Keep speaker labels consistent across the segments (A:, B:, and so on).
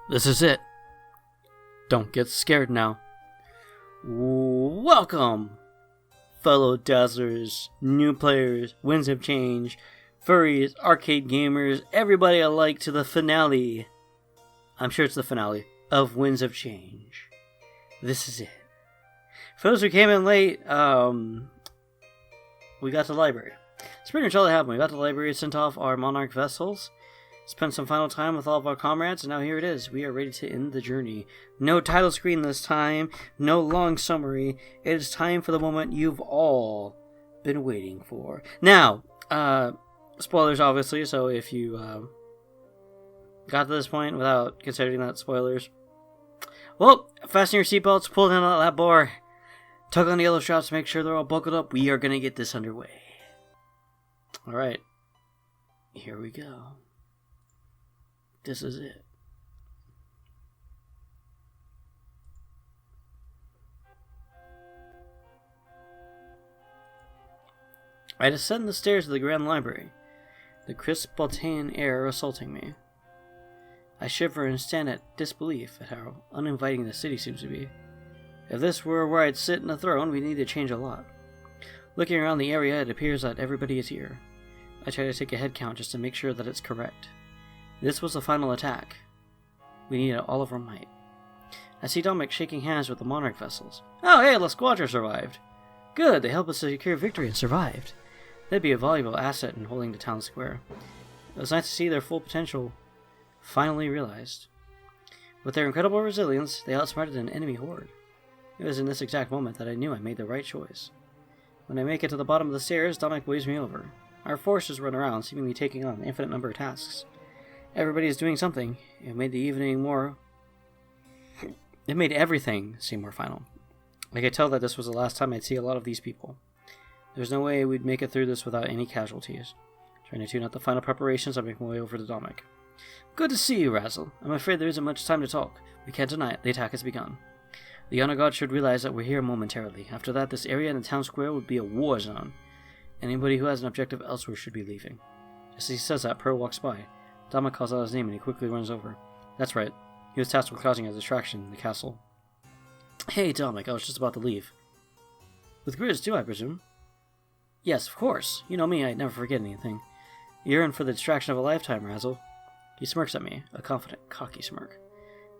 A: This is it. Don't get scared now. Welcome, fellow dazzlers, new players, winds of change, furries, arcade gamers, everybody alike to the finale. I'm sure it's the finale of Winds of Change. This is it. For those who came in late, we got to the library. It's pretty much all that happened. We got to the library, sent off our monarch vessels, spent some final time with all of our comrades, and now here it is. We are ready to end the journey. No title screen this time, no long summary. It is time for the moment you've all been waiting for. Now, spoilers obviously, so if you got to this point without considering that spoilers, well, fasten your seatbelts, pull down on that bar, tug on the yellow straps to make sure they're all buckled up. We are going to get this underway. Alright, here we go. This is it. I descend the stairs of the Grand Library, the crisp Baltan air assaulting me. I shiver and stand at disbelief at how uninviting the city seems to be. If this were where I'd sit in a throne, we'd need to change a lot. Looking around the area, it appears that everybody is here. I try to take a head count just to make sure that it's correct. This was the final attack. We needed all of our might. I see Dominic shaking hands with the monarch vessels. Oh, hey, La Squadra survived. Good, they helped us to secure victory and survived. They'd be a valuable asset in holding the town square. It was nice to see their full potential finally realized. With their incredible resilience, they outsmarted an enemy horde. It was in this exact moment that I knew I made the right choice. When I make it to the bottom of the stairs, Dominic waves me over. Our forces run around, seemingly taking on an infinite number of tasks. Everybody is doing something. It made everything seem more final. I could tell that this was the last time I'd see a lot of these people. There's no way we'd make it through this without any casualties. Trying to tune out the final preparations, I make my way over to Dominic. Good to see you, Razzle. I'm afraid there isn't much time to talk. We can't deny it. The attack has begun. The Honor God should realize that we're here momentarily. After that, this area and the town square would be a war zone. Anybody who has an objective elsewhere should be leaving. Just as he says that, Pearl walks by. Dominic calls out his name and he quickly runs over. That's right. He was tasked with causing a distraction in the castle. Hey, Dominic, I was just about to leave. With Grizz too, I presume? Yes, of course. You know me, I'd never forget anything. You're in for the distraction of a lifetime, Razzle. He smirks at me, a confident, cocky smirk.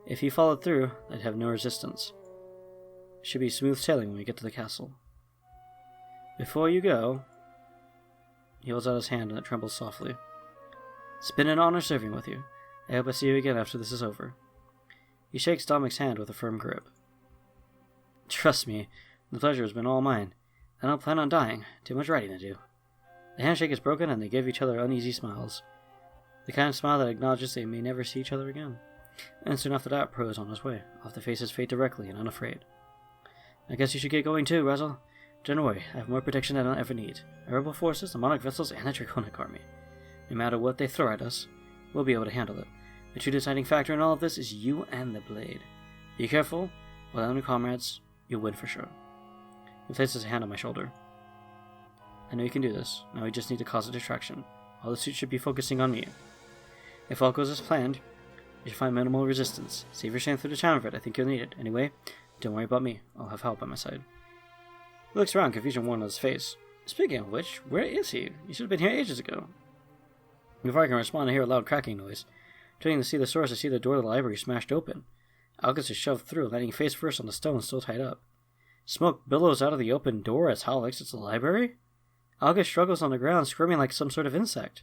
A: If he followed through, I'd have no resistance. It should be smooth sailing when we get to the castle. Before you go... He holds out his hand and it trembles softly. It's been an honor serving with you. I hope I see you again after this is over. He shakes Dominic's hand with a firm grip. Trust me, the pleasure has been all mine. I don't plan on dying. Too much writing to do. The handshake is broken and they give each other uneasy smiles. The kind of smile that acknowledges they may never see each other again. And soon after that, Pro is on his way, off to face his fate directly and unafraid. I guess you should get going too, Razzle. Don't worry, I have more protection than I'll ever need. The rebel forces, the monarch vessels, and the Draconic army. No matter what they throw at us, we'll be able to handle it. The true deciding factor in all of this is you and the blade. Be careful, without any comrades, you'll win for sure. He places a hand on my shoulder. I know you can do this. Now we just need to cause a distraction. All the suit should be focusing on me. If all goes as planned, you should find minimal resistance. Save your strength through the challenge of it. I think you'll need it. Anyway, don't worry about me. I'll have help by my side. He looks around, confusion worn on his face. Speaking of which, where is he? He should have been here ages ago. Before I can respond, I hear a loud cracking noise. Turning to see the source, I see the door to the library smashed open. August is shoved through, landing face first on the stone still tied up. Smoke billows out of the open door as Hal exits the library. August struggles on the ground, squirming like some sort of insect.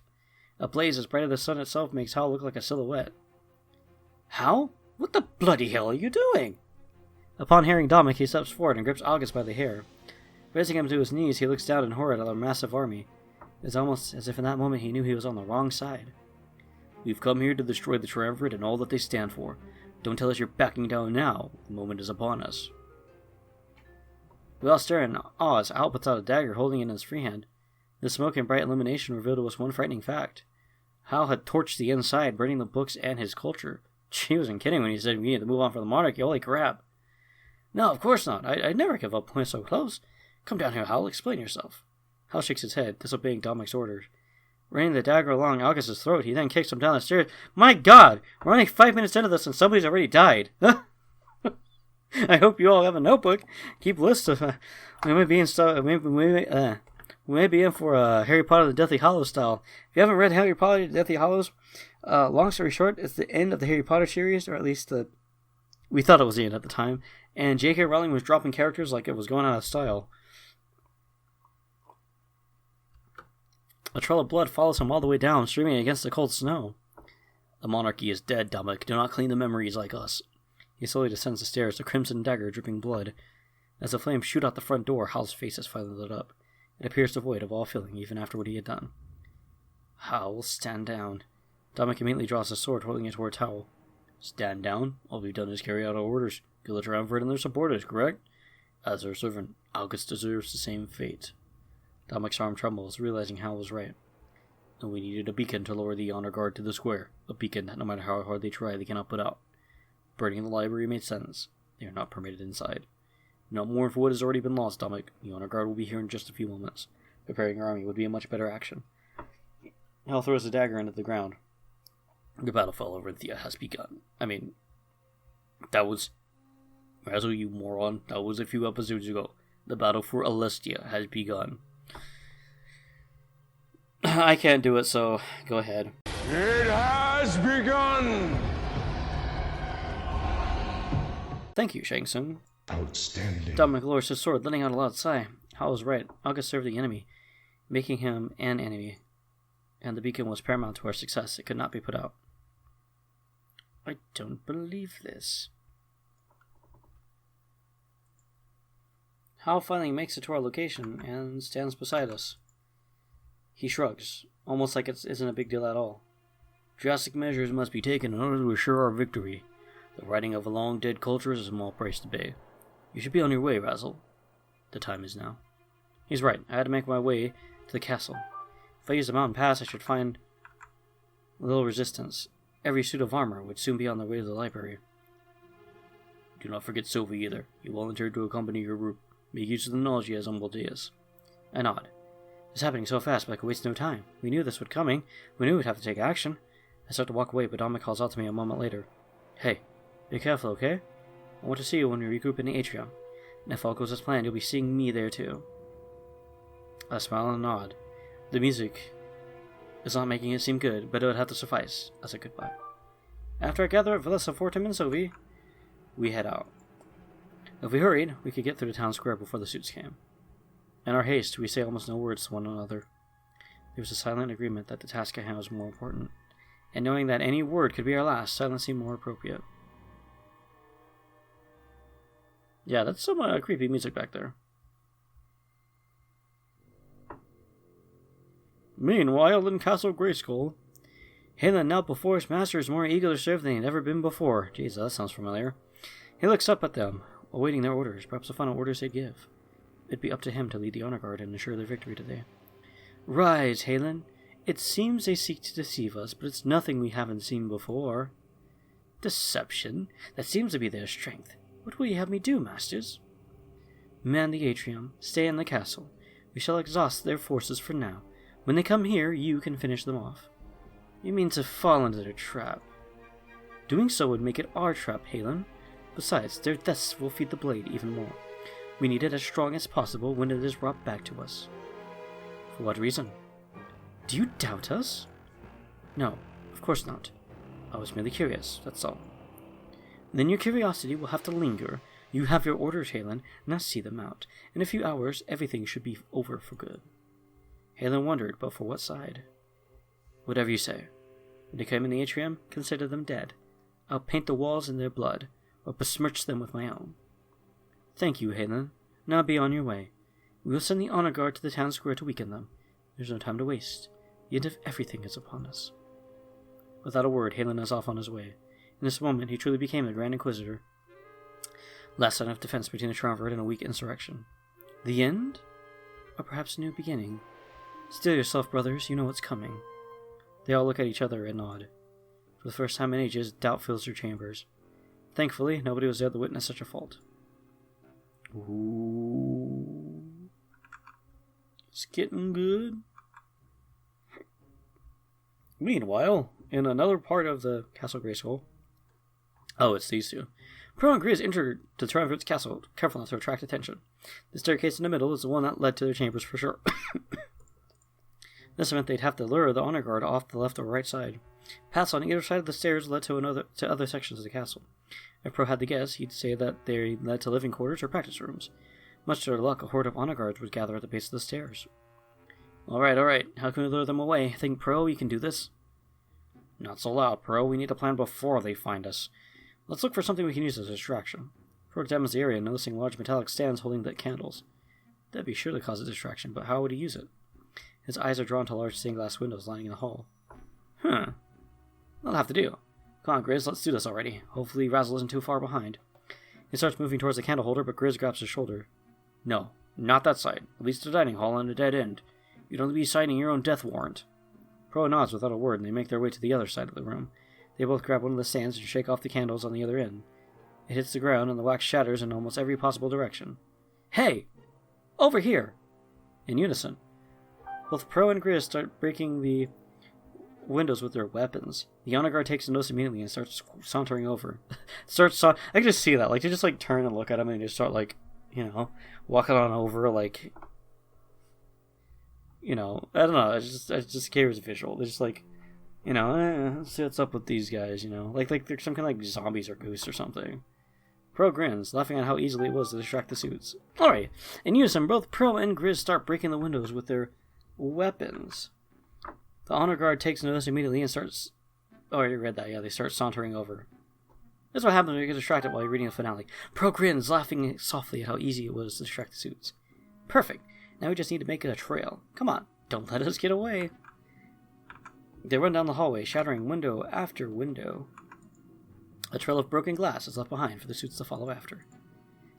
A: A blaze as bright as the sun itself makes Hal look like a silhouette. Hal? What the bloody hell are you doing? Upon hearing Dominic, he steps forward and grips August by the hair. Raising him to his knees, he looks down in horror at our massive army. It's almost as if in that moment he knew he was on the wrong side. We've come here to destroy the Triumvirate and all that they stand for. Don't tell us you're backing down now. The moment is upon us. We all stare in awe as Al puts out a dagger, holding it in his free hand. The smoke and bright illumination revealed to us one frightening fact. Hal had torched the inside, burning the books and his culture. He wasn't kidding when he said we needed to move on from the monarchy. Holy crap. No, of course not. I'd never give up when so close. Come down here, Hal. Explain yourself. Hal shakes his head, disobeying Dominic's orders. running the dagger along August's throat. He then kicks him down the stairs. My God! We're only 5 minutes into this and somebody's already died. I hope you all have a notebook. Keep lists of... we may be in for Harry Potter the Deathly Hallows style. If you haven't read Harry Potter the Deathly Hallows, long story short, it's the end of the Harry Potter series, or at least we thought it was the end at the time. And J.K. Rowling was dropping characters like it was going out of style. A trail of blood follows him all the way down, streaming against the cold snow. The monarchy is dead, Dominic. Do not clean the memories like us. He slowly descends the stairs, the crimson dagger dripping blood. As the flames shoot out the front door, Hal's face is finally lit up. It appears devoid of all feeling, even after what he had done. Hal, stand down. Dominic immediately draws his sword, holding it towards Hal. Stand down? All we've done is carry out our orders. Kill the triumvirate and their supporters, correct? As our servant, August deserves the same fate. Dominic's arm trembles, realizing Hal was right. And we needed a beacon to lower the honor guard to the square. A beacon that no matter how hard they try, they cannot put out. Burning the library made sense. They are not permitted inside. Not more for what has already been lost, Dominic. The honor guard will be here in just a few moments. Preparing your army would be a much better action. Hal throws the dagger into the ground. The battle fell over Alestia has begun. I mean, that was... Razzle, you moron. That was a few episodes ago. The battle for Alestia has begun. I can't do it, so go ahead.
B: It has begun!
A: Thank you, Shang Tsung.
B: Outstanding.
A: Dominic lowers his sword, letting out a loud sigh. Hal was right. August served the enemy, making him an enemy. And the beacon was paramount to our success. It could not be put out. I don't believe this. Hal finally makes it to our location and stands beside us. He shrugs, almost like it isn't a big deal at all. Drastic measures must be taken in order to assure our victory. The righting of a long-dead culture is a small price to pay. You should be on your way, Razzle. The time is now. He's right. I had to make my way to the castle. If I used the mountain pass, I should find little resistance. Every suit of armor would soon be on their way to the library. Do not forget Sylvie either. He volunteered to accompany your group. Make use of the knowledge he has on Baldeus. I nod. It's happening so fast, but I could waste no time. We knew this was coming. We knew we'd have to take action. I start to walk away, but Dominic calls out to me a moment later. Hey, be careful, okay? I want to see you when we regroup in the atrium. And if all goes as planned, you'll be seeing me there too. I smile and nod. The music is not making it seem good, but it would have to suffice as a goodbye. After I gather up Valessa, Fortum, and Sylvie, we head out. If we hurried, we could get through the town square before the suits came. In our haste, we say almost no words to one another. There was a silent agreement that the task at hand was more important, and knowing that any word could be our last, silence seemed more appropriate. Yeah, that's some creepy music back there. Meanwhile, in Castle Grayskull, Halen, now before his master, is more eager to serve than he had ever been before. Jeez, that sounds familiar. He looks up at them, awaiting their orders, perhaps the final orders they'd give. It'd be up to him to lead the honor guard and ensure their victory today. Rise, Halen. It seems they seek to deceive us, but it's nothing we haven't seen before. Deception? That seems to be their strength. What will you have me do, masters? Man the atrium. Stay in the castle. We shall exhaust their forces for now. When they come here, you can finish them off. You mean to fall into their trap? Doing so would make it our trap, Halen. Besides, their deaths will feed the blade even more. We need it as strong as possible when it is brought back to us. For what reason? Do you doubt us? No, of course not. I was merely curious, that's all. Then your curiosity will have to linger. You have your orders, Halen. Now see them out. In a few hours, everything should be over for good. Halen wondered, but for what side? Whatever you say. When they come in the atrium, consider them dead. I'll paint the walls in their blood, or besmirch them with my own. Thank you, Halen. Now be on your way. We will send the honor guard to the town square to weaken them. There's no time to waste. The end of everything is upon us. Without a word, Halen is off on his way. In this moment, he truly became the Grand Inquisitor. Last line of defense between the triumvirate and a weak insurrection. The end? Or perhaps a new beginning? Steel yourself, brothers. You know what's coming. They all look at each other and nod. For the first time in ages, doubt fills their chambers. Thankfully, nobody was there to witness such a fault. Ooh. It's getting good. Meanwhile, in another part of the Castle Grayskull... Oh, it's these two. Pro and Grizz entered the Triumvirate's castle, careful not to attract attention. The staircase in the middle is the one that led to their chambers for sure. This meant they'd have to lure the honor guard off the left or right side. Paths on either side of the stairs led to other sections of the castle. If Pro had to guess, he'd say that they led to living quarters or practice rooms. Much to their luck, a horde of honor guards would gather at the base of the stairs. Alright. How can we lure them away? Think, Pro, you can do this? Not so loud, Pro. We need a plan before they find us. Let's look for something we can use as a distraction. Pro examines the area, noticing large metallic stands holding lit candles. That'd be sure to cause a distraction, but how would he use it? His eyes are drawn to large stained glass windows lining the hall. That'll have to do. Come on, Grizz, let's do this already. Hopefully Razzle isn't too far behind. He starts moving towards the candle holder, but Grizz grabs his shoulder. No, not that side. At least the dining hall and a dead end. You'd only be signing your own death warrant. Pro nods without a word, and they make their way to the other side of the room. They both grab one of the stands and shake off the candles on the other end. It hits the ground, and the wax shatters in almost every possible direction. Hey! Over here! In unison. Both Pro and Grizz start breaking the windows with their weapons. The honor guard takes notice immediately and starts sauntering over. I can just see that. Like, they just, like, turn and look at him and just start, like, walking on over, like... I don't know. It just carries a visual. They're just like, let's see what's up with these guys, Like they're some kind of like zombies or ghosts or something. Pro grins, laughing at how easily it was to distract the suits. Alright, in unison, both Pro and Grizz start breaking the windows with their weapons. The honor guard takes notice immediately and starts... Oh, I already read that, yeah, they start sauntering over. That's what happens when you get distracted while you're reading a finale. Pro grins, laughing softly at how easy it was to distract the suits. Perfect. Now we just need to make it a trail. Come on, don't let us get away. They run down the hallway, shattering window after window. A trail of broken glass is left behind for the suits to follow after.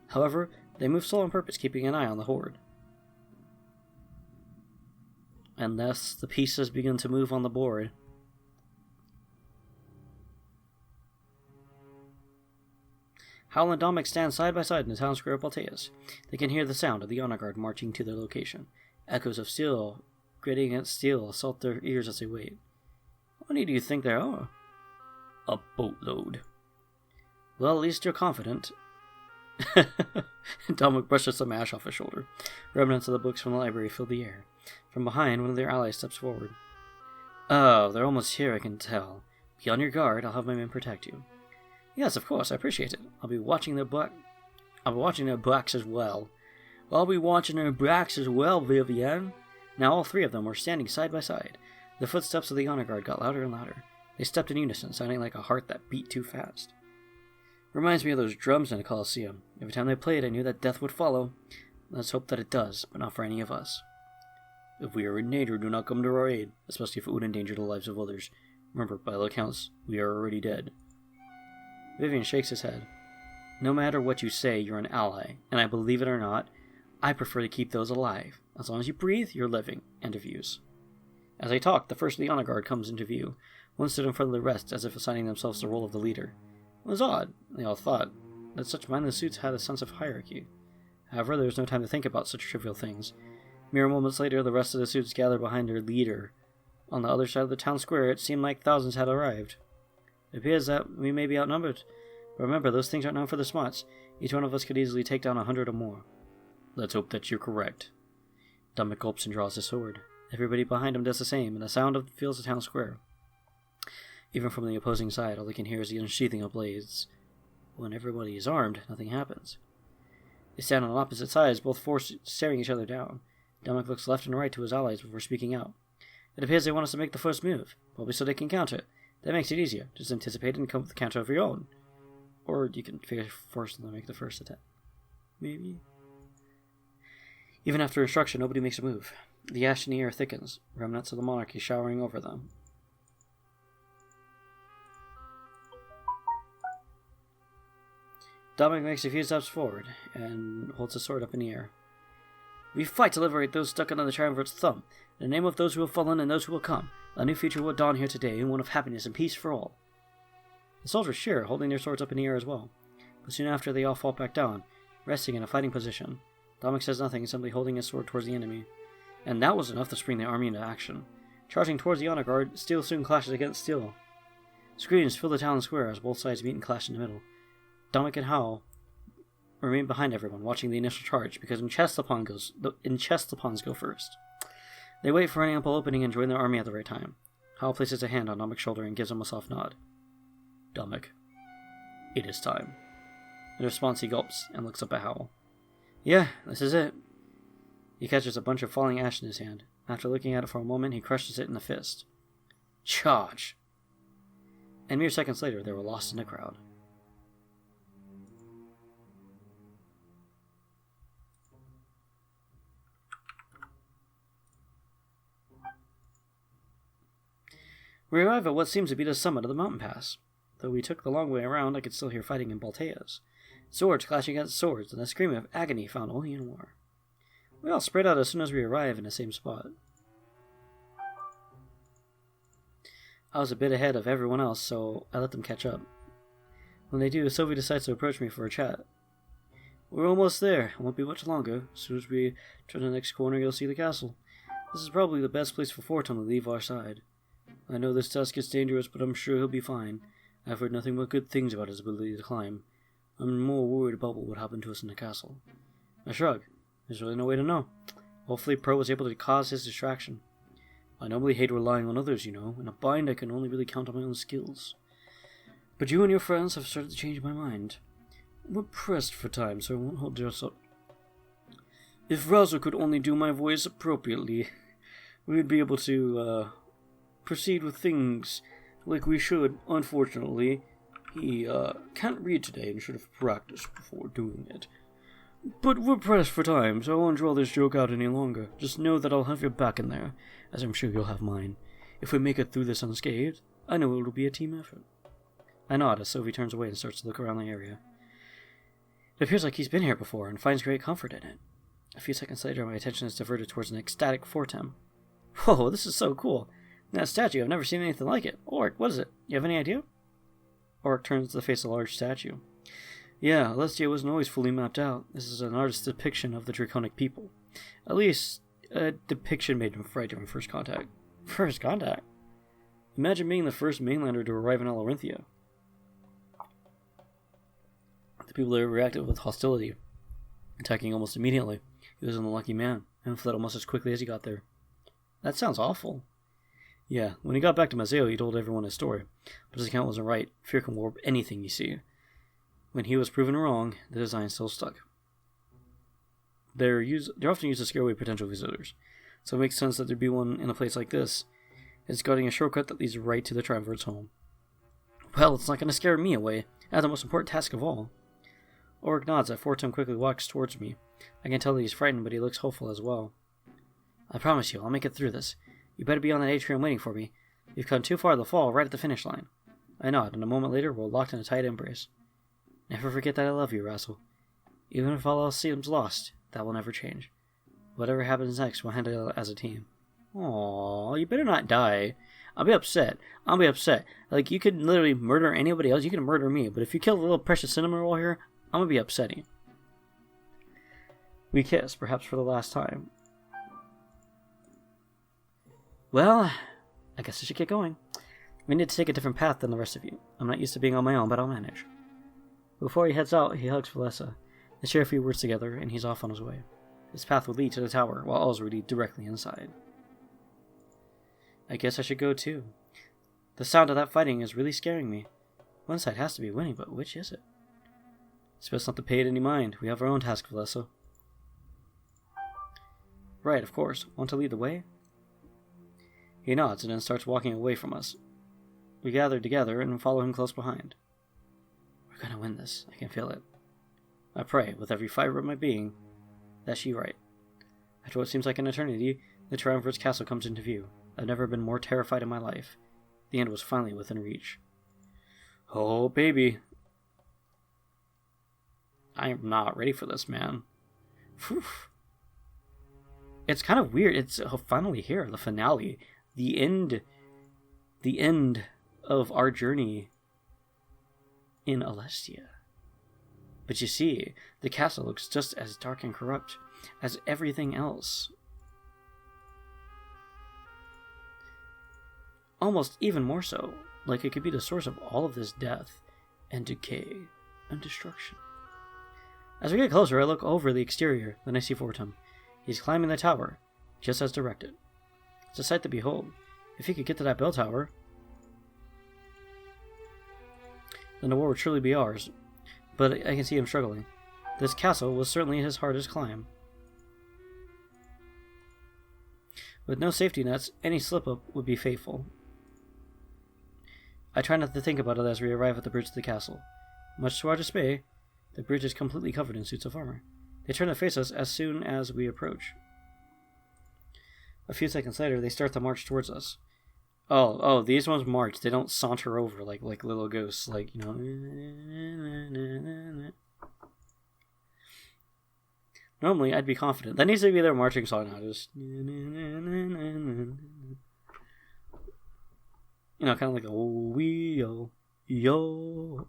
A: However, they move slow on purpose, keeping an eye on the horde. And thus, the pieces begin to move on the board. Howl and Dominic stand side by side in the town square of Balteus. They can hear the sound of the honor guard marching to their location. Echoes of steel gritting against steel assault their ears as they wait. How many do you think there are? A boatload. Well, at least you're confident. Dominic brushes some ash off his shoulder. Remnants of the books from the library fill the air. From behind, one of their allies steps forward. Oh, they're almost here, I can tell. Be on your guard, I'll have my men protect you. Yes, of course, I appreciate it. I'll be watching their backs as well. Vivienne. Now all three of them were standing side by side. The footsteps of the honor guard got louder and louder. They stepped in unison, sounding like a heart that beat too fast. Reminds me of those drums in a Colosseum. Every time they played, I knew that death would follow. Let's hope that it does, but not for any of us. If we are in danger, do not come to our aid, especially if it would endanger the lives of others. Remember, by all accounts, we are already dead. Vivian shakes his head. No matter what you say, you're an ally, and I believe it or not, I prefer to keep those alive. As long as you breathe, you're living. End of use. As they talk, the first of the honor guard comes into view. One stood in front of the rest, as if assigning themselves the role of the leader. It was odd, they all thought, that such mindless suits had a sense of hierarchy. However, there was no time to think about such trivial things. Mere moments later, the rest of the suits gathered behind their leader. On the other side of the town square, it seemed like thousands had arrived. It appears that we may be outnumbered, but remember, those things aren't known for their smarts. Each one of us could easily take down 100 or more. Let's hope that you're correct. Dominic gulps and draws his sword. Everybody behind him does the same, and the sound fills the town square. Even from the opposing side, all they can hear is the unsheathing of blades. When everybody is armed, nothing happens. They stand on opposite sides, both staring each other down. Dominic looks left and right to his allies before speaking out. It appears they want us to make the first move, probably so they can counter it. That makes it easier. Just anticipate and come up with the counter of your own. Or you can figure first and then make the first attack. Maybe. Even after instruction, nobody makes a move. The ash in the air thickens, remnants of the monarchy showering over them. Dominic makes a few steps forward and holds his sword up in the air. We fight to liberate those stuck under the Triumvirate's thumb. In the name of those who have fallen and those who will come, a new future will dawn here today, and one of happiness and peace for all. The soldiers cheer, holding their swords up in the air as well. But soon after, they all fall back down, resting in a fighting position. Dominic says nothing, simply holding his sword towards the enemy. And that was enough to spring the army into action. Charging towards the honor guard, steel soon clashes against steel. Screams fill the town square as both sides meet and clash in the middle. Dominic and Howell remain behind everyone, watching the initial charge, because in chest the pawns go first. They wait for an ample opening and join their army at the right time. Howell places a hand on Domic's shoulder and gives him a soft nod. Domic, it is time. In response, he gulps and looks up at Howell. Yeah, this is it. He catches a bunch of falling ash in his hand. After looking at it for a moment, he crushes it in a fist. Charge! And mere seconds later, they were lost in the crowd. We arrive at what seems to be the summit of the mountain pass. Though we took the long way around, I could still hear fighting in Balteas. Swords clashing against swords, and a scream of agony found only in war. We all spread out as soon as we arrive in the same spot. I was a bit ahead of everyone else, so I let them catch up. When they do, Sylvie decides to approach me for a chat. We're almost there. It won't be much longer. As soon as we turn the next corner, you'll see the castle. This is probably the best place for Fortum to leave our side. I know this task is dangerous, but I'm sure he'll be fine. I've heard nothing but good things about his ability to climb. I'm more worried about what would happen to us in the castle. I shrug. There's really no way to know. Hopefully Pro was able to cause his distraction. I normally hate relying on others, you know. In a bind, I can only really count on my own skills. But you and your friends have started to change my mind. We're pressed for time, so I won't hold us up. If Razzle could only do my voice appropriately, we'd be able to, proceed with things like we should. Unfortunately, he, can't read today and should have practiced before doing it. But we're pressed for time, so I won't draw this joke out any longer. Just know that I'll have your back in there, as I'm sure you'll have mine. If we make it through this unscathed, I know it'll be a team effort. I nod as Sylvie turns away and starts to look around the area. It appears like he's been here before and finds great comfort in it. A few seconds later, my attention is diverted towards an ecstatic Fortem. Whoa, this is so cool. That statue, I've never seen anything like it. Oric, what is it? You have any idea? Oric turns to face a large statue. Yeah, Alestia wasn't always fully mapped out. This is an artist's depiction of the Draconic people. At least, a depiction made him right during first contact. First contact? Imagine being the first mainlander to arrive in Alarinthia. The people there reacted with hostility, attacking almost immediately. He was an unlucky man, and fled almost as quickly as he got there. That sounds awful. Yeah, when he got back to Mazeo, he told everyone his story, but his account wasn't right. Fear can warp anything you see. When he was proven wrong, the design still stuck. They're often used to scare away potential visitors, so it makes sense that there'd be one in a place like this. It's guarding a shortcut that leads right to the Triumvirate's home. Well, it's not going to scare me away. I have the most important task of all. Oric nods as Fortum quickly walks towards me. I can tell that he's frightened, but he looks hopeful as well. I promise you, I'll make it through this. You better be on that atrium waiting for me. You've come too far to fall, right at the finish line. I nod, and a moment later, we're locked in a tight embrace. Never forget that I love you, Razzle. Even if all else seems lost, that will never change. Whatever happens next, we'll handle it as a team. Aww, you better not die. I'll be upset. Like, you could literally murder anybody else. You can murder me, but if you kill the little precious cinnamon roll here, I'm gonna be upsetting. We kiss, perhaps for the last time. Well, I guess I should get going. We need to take a different path than the rest of you. I'm not used to being on my own, but I'll manage. Before he heads out, he hugs Valessa. They share a few words together, and he's off on his way. His path would lead to the tower, while ours would lead directly inside. I guess I should go too. The sound of that fighting is really scaring me. One side has to be winning, but which is it? It's best not to pay it any mind. We have our own task, Valessa. Right, of course. Want to lead the way? He nods and then starts walking away from us. We gather together and follow him close behind. We're gonna win this. I can feel it. I pray, with every fiber of my being, that she's right. After what seems like an eternity, the Triumvirate's castle comes into view. I've never been more terrified in my life. The end was finally within reach. Oh, baby. I am not ready for this, man. Whew. It's kind of weird. It's finally here, the finale. The end of our journey in Alestia. But you see, the castle looks just as dark and corrupt as everything else. almost even more so, like it could be the source of all of this death and decay and destruction. As we get closer, I look over the exterior, then I see Fortum. He's climbing the tower, just as directed. It's a sight to behold. If he could get to that bell tower, then the war would truly be ours. But I can see him struggling. This castle was certainly his hardest climb. With no safety nets, any slip-up would be fateful. I try not to think about it as we arrive at the bridge to the castle. Much to our dismay, the bridge is completely covered in suits of armor. They turn to face us as soon as we approach. A few seconds later, they start to march towards us. Oh, these ones march. They don't saunter over like little ghosts, like, you know. Normally, I'd be confident. That needs to be their marching song now. Just, you know, kind of like a wee-yo, yo.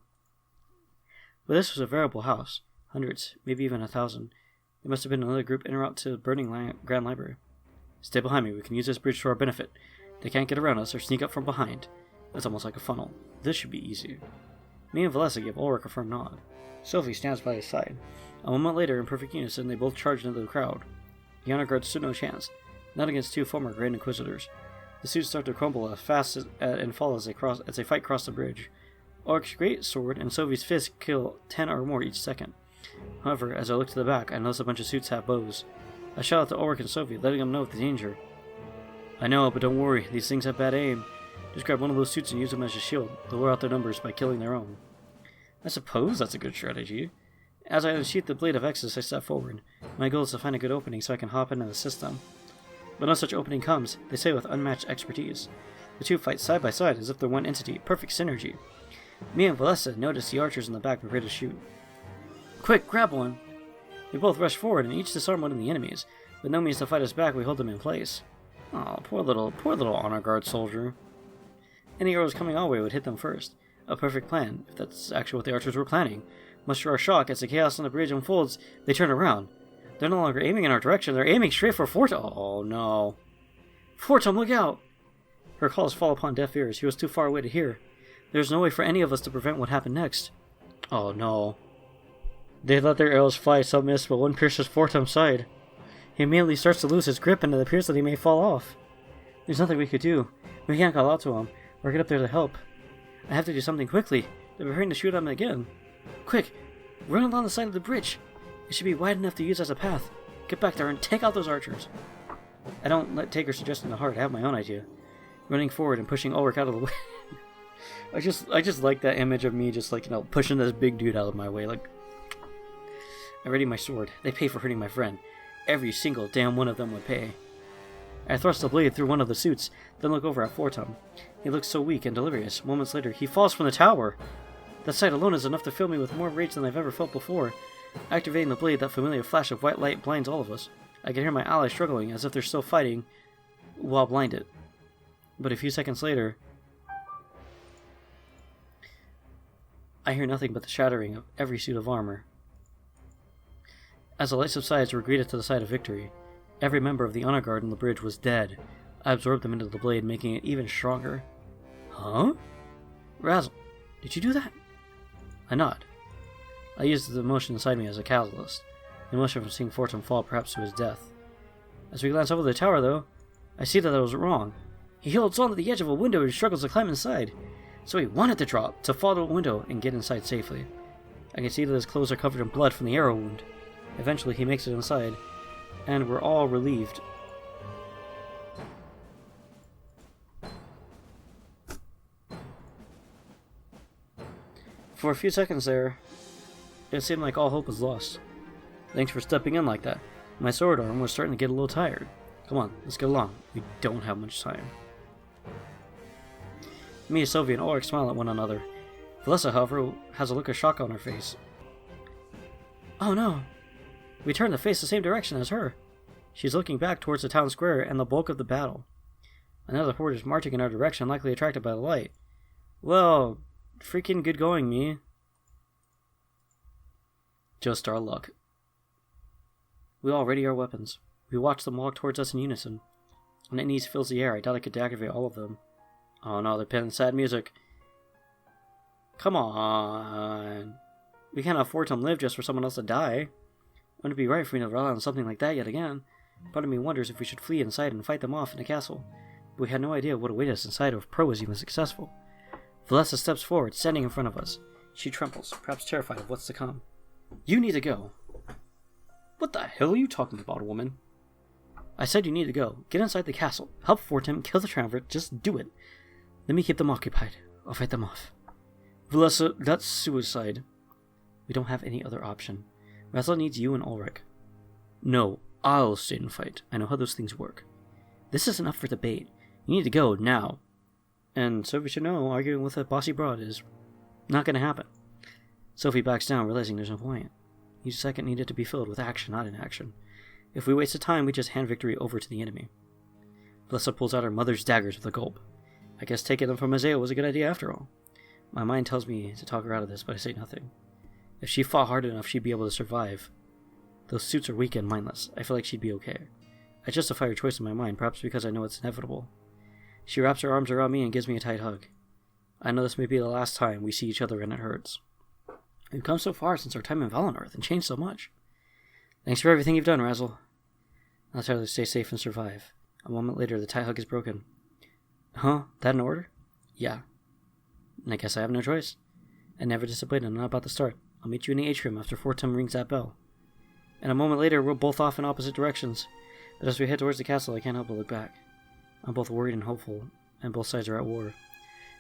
A: But this was a veritable house. Hundreds, maybe even 1,000. There must have been another group en route to the burning Grand Library. Stay behind me. We can use this bridge to our benefit. They can't get around us or sneak up from behind. It's almost like a funnel. This should be easy. Me and Valessa give Ulrich a firm nod. Sophie stands by his side. A moment later, in perfect unison, they both charged into the crowd. The honor guard stood no chance, not against two former Grand Inquisitors. The suits start to crumble as fast and fall as they fight across the bridge. Ulrich's great sword and Sophie's fist kill 10 or more each second. However, as I look to the back, I notice a bunch of suits have bows. I shout out to Ulrich and Sophie, letting them know of the danger. I know, but don't worry, these things have bad aim. Just grab one of those suits and use them as a shield. They'll wear out their numbers by killing their own. I suppose that's a good strategy. As I unsheath the blade of Exodus, I step forward. My goal is to find a good opening so I can hop in and assist them. But no such opening comes, they say with unmatched expertise. The two fight side by side as if they're one entity, perfect synergy. Me and Valessa notice the archers in the back prepare to shoot. Quick, grab one! We both rush forward and each disarm one of the enemies. With no means to fight us back, we hold them in place. Oh, poor little honor guard soldier. Any arrows coming our way would hit them first. A perfect plan, if that's actually what the archers were planning. Much to our shock, as the chaos on the bridge unfolds, they turn around. They're no longer aiming in our direction, they're aiming straight for Fortum. Oh no. Fortum, look out! Her calls fall upon deaf ears. He was too far away to hear. There's no way for any of us to prevent what happened next. Oh no. They let their arrows fly, some miss, but one pierces Fortum's side. He immediately starts to lose his grip, and it appears that he may fall off. There's nothing we could do. We can't call out to him, or get up there to help. I have to do something quickly. They're preparing to shoot him again. Quick! Run along the side of the bridge! It should be wide enough to use as a path. Get back there and take out those archers. I don't take her suggestion to heart. I have my own idea. Running forward and pushing Ulrich out of the way. I just like that image of me just like, you know, pushing this big dude out of my way. Like, I ready my sword. They pay for hurting my friend. Every single damn one of them would pay. I thrust the blade through one of the suits, then look over at Fortum. He looks so weak and delirious. Moments later, he falls from the tower. That sight alone is enough to fill me with more rage than I've ever felt before. Activating the blade, that familiar flash of white light blinds all of us. I can hear my allies struggling, as if they're still fighting, while blinded. But a few seconds later, I hear nothing but the shattering of every suit of armor. As the light subsides, we're greeted to the side of victory. Every member of the honor guard on the bridge was dead. I absorbed them into the blade, making it even stronger. Huh? Razzle, did you do that? I nod. I used the emotion inside me as a catalyst. The emotion from seeing Fortum fall perhaps to his death. As we glance over the tower, though, I see that I was wrong. He holds on to the edge of a window and struggles to climb inside. So he wanted to drop, to fall to a window and get inside safely. I can see that his clothes are covered in blood from the arrow wound. Eventually he makes it inside, and we're all relieved. For a few seconds there, it seemed like all hope was lost. Thanks for stepping in like that. My sword arm was starting to get a little tired. Come on, let's get along. We don't have much time. Me, Sophie, and Ulrich smile at one another. Valessa, however, has a look of shock on her face. Oh no! We turn to face the same direction as her. She's looking back towards the town square and the bulk of the battle. Another horde is marching in our direction, likely attracted by the light. Well, freaking good going, me. Just our luck. We all ready our weapons. We watch them walk towards us in unison. An unease fills the air. I doubt I could deactivate all of them. Oh no, they're playing sad music. Come on. We can't afford to live just for someone else to die. Wouldn't it be right for me to rely on something like that yet again? Part of me wonders if we should flee inside and fight them off in the castle. But we had no idea what awaited us inside if Pro was even successful. Valessa steps forward, standing in front of us. She trembles, perhaps terrified of what's to come. You need to go. What the hell are you talking about, woman? I said you need to go. Get inside the castle. Help Fortim kill the triumvirate. Just do it. Let me keep them occupied. I'll fight them off. Valessa, that's suicide. We don't have any other option. Razzle needs you and Ulrich. No, I'll stay and fight. I know how those things work. This isn't up for debate. You need to go now. And Sophie should know arguing with a bossy broad is not going to happen. Sophie backs down, realizing there's no point. Each second needed to be filled with action, not inaction. If we wasted time, we just hand victory over to the enemy. Valessa pulls out her mother's daggers with a gulp. I guess taking them from Isaiah was a good idea after all. My mind tells me to talk her out of this, but I say nothing. If she fought hard enough, she'd be able to survive. Those suits are weak and mindless. I feel like she'd be okay. I justify her choice in my mind, perhaps because I know it's inevitable. She wraps her arms around me and gives me a tight hug. I know this may be the last time we see each other and it hurts. We've come so far since our time in Valinor and changed so much. Thanks for everything you've done, Razzle. I'll try to stay safe and survive. A moment later, the tight hug is broken. Huh? That in order? Yeah. And I guess I have no choice. I never disappointed. I'm not about to start. I'll meet you in the atrium after Fortum rings that bell. And a moment later, we're both off in opposite directions. But as we head towards the castle, I can't help but look back. I'm both worried and hopeful, and both sides are at war.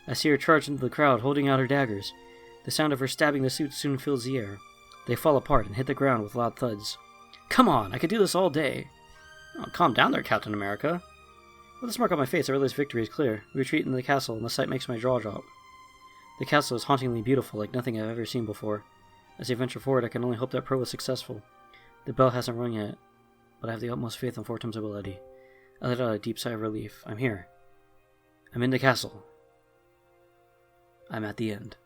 A: I see her charge into the crowd, holding out her daggers. The sound of her stabbing the suit soon fills the air. They fall apart and hit the ground with loud thuds. Come on, I could do this all day. Oh, calm down there, Captain America. With a smirk on my face, I realize victory is clear. We retreat into the castle, and the sight makes my jaw drop. The castle is hauntingly beautiful, like nothing I've ever seen before. As I venture forward, I can only hope that Pro is successful. The bell hasn't rung yet, but I have the utmost faith in Fortum's ability. I let out a deep sigh of relief. I'm here. I'm in the castle. I'm at the end.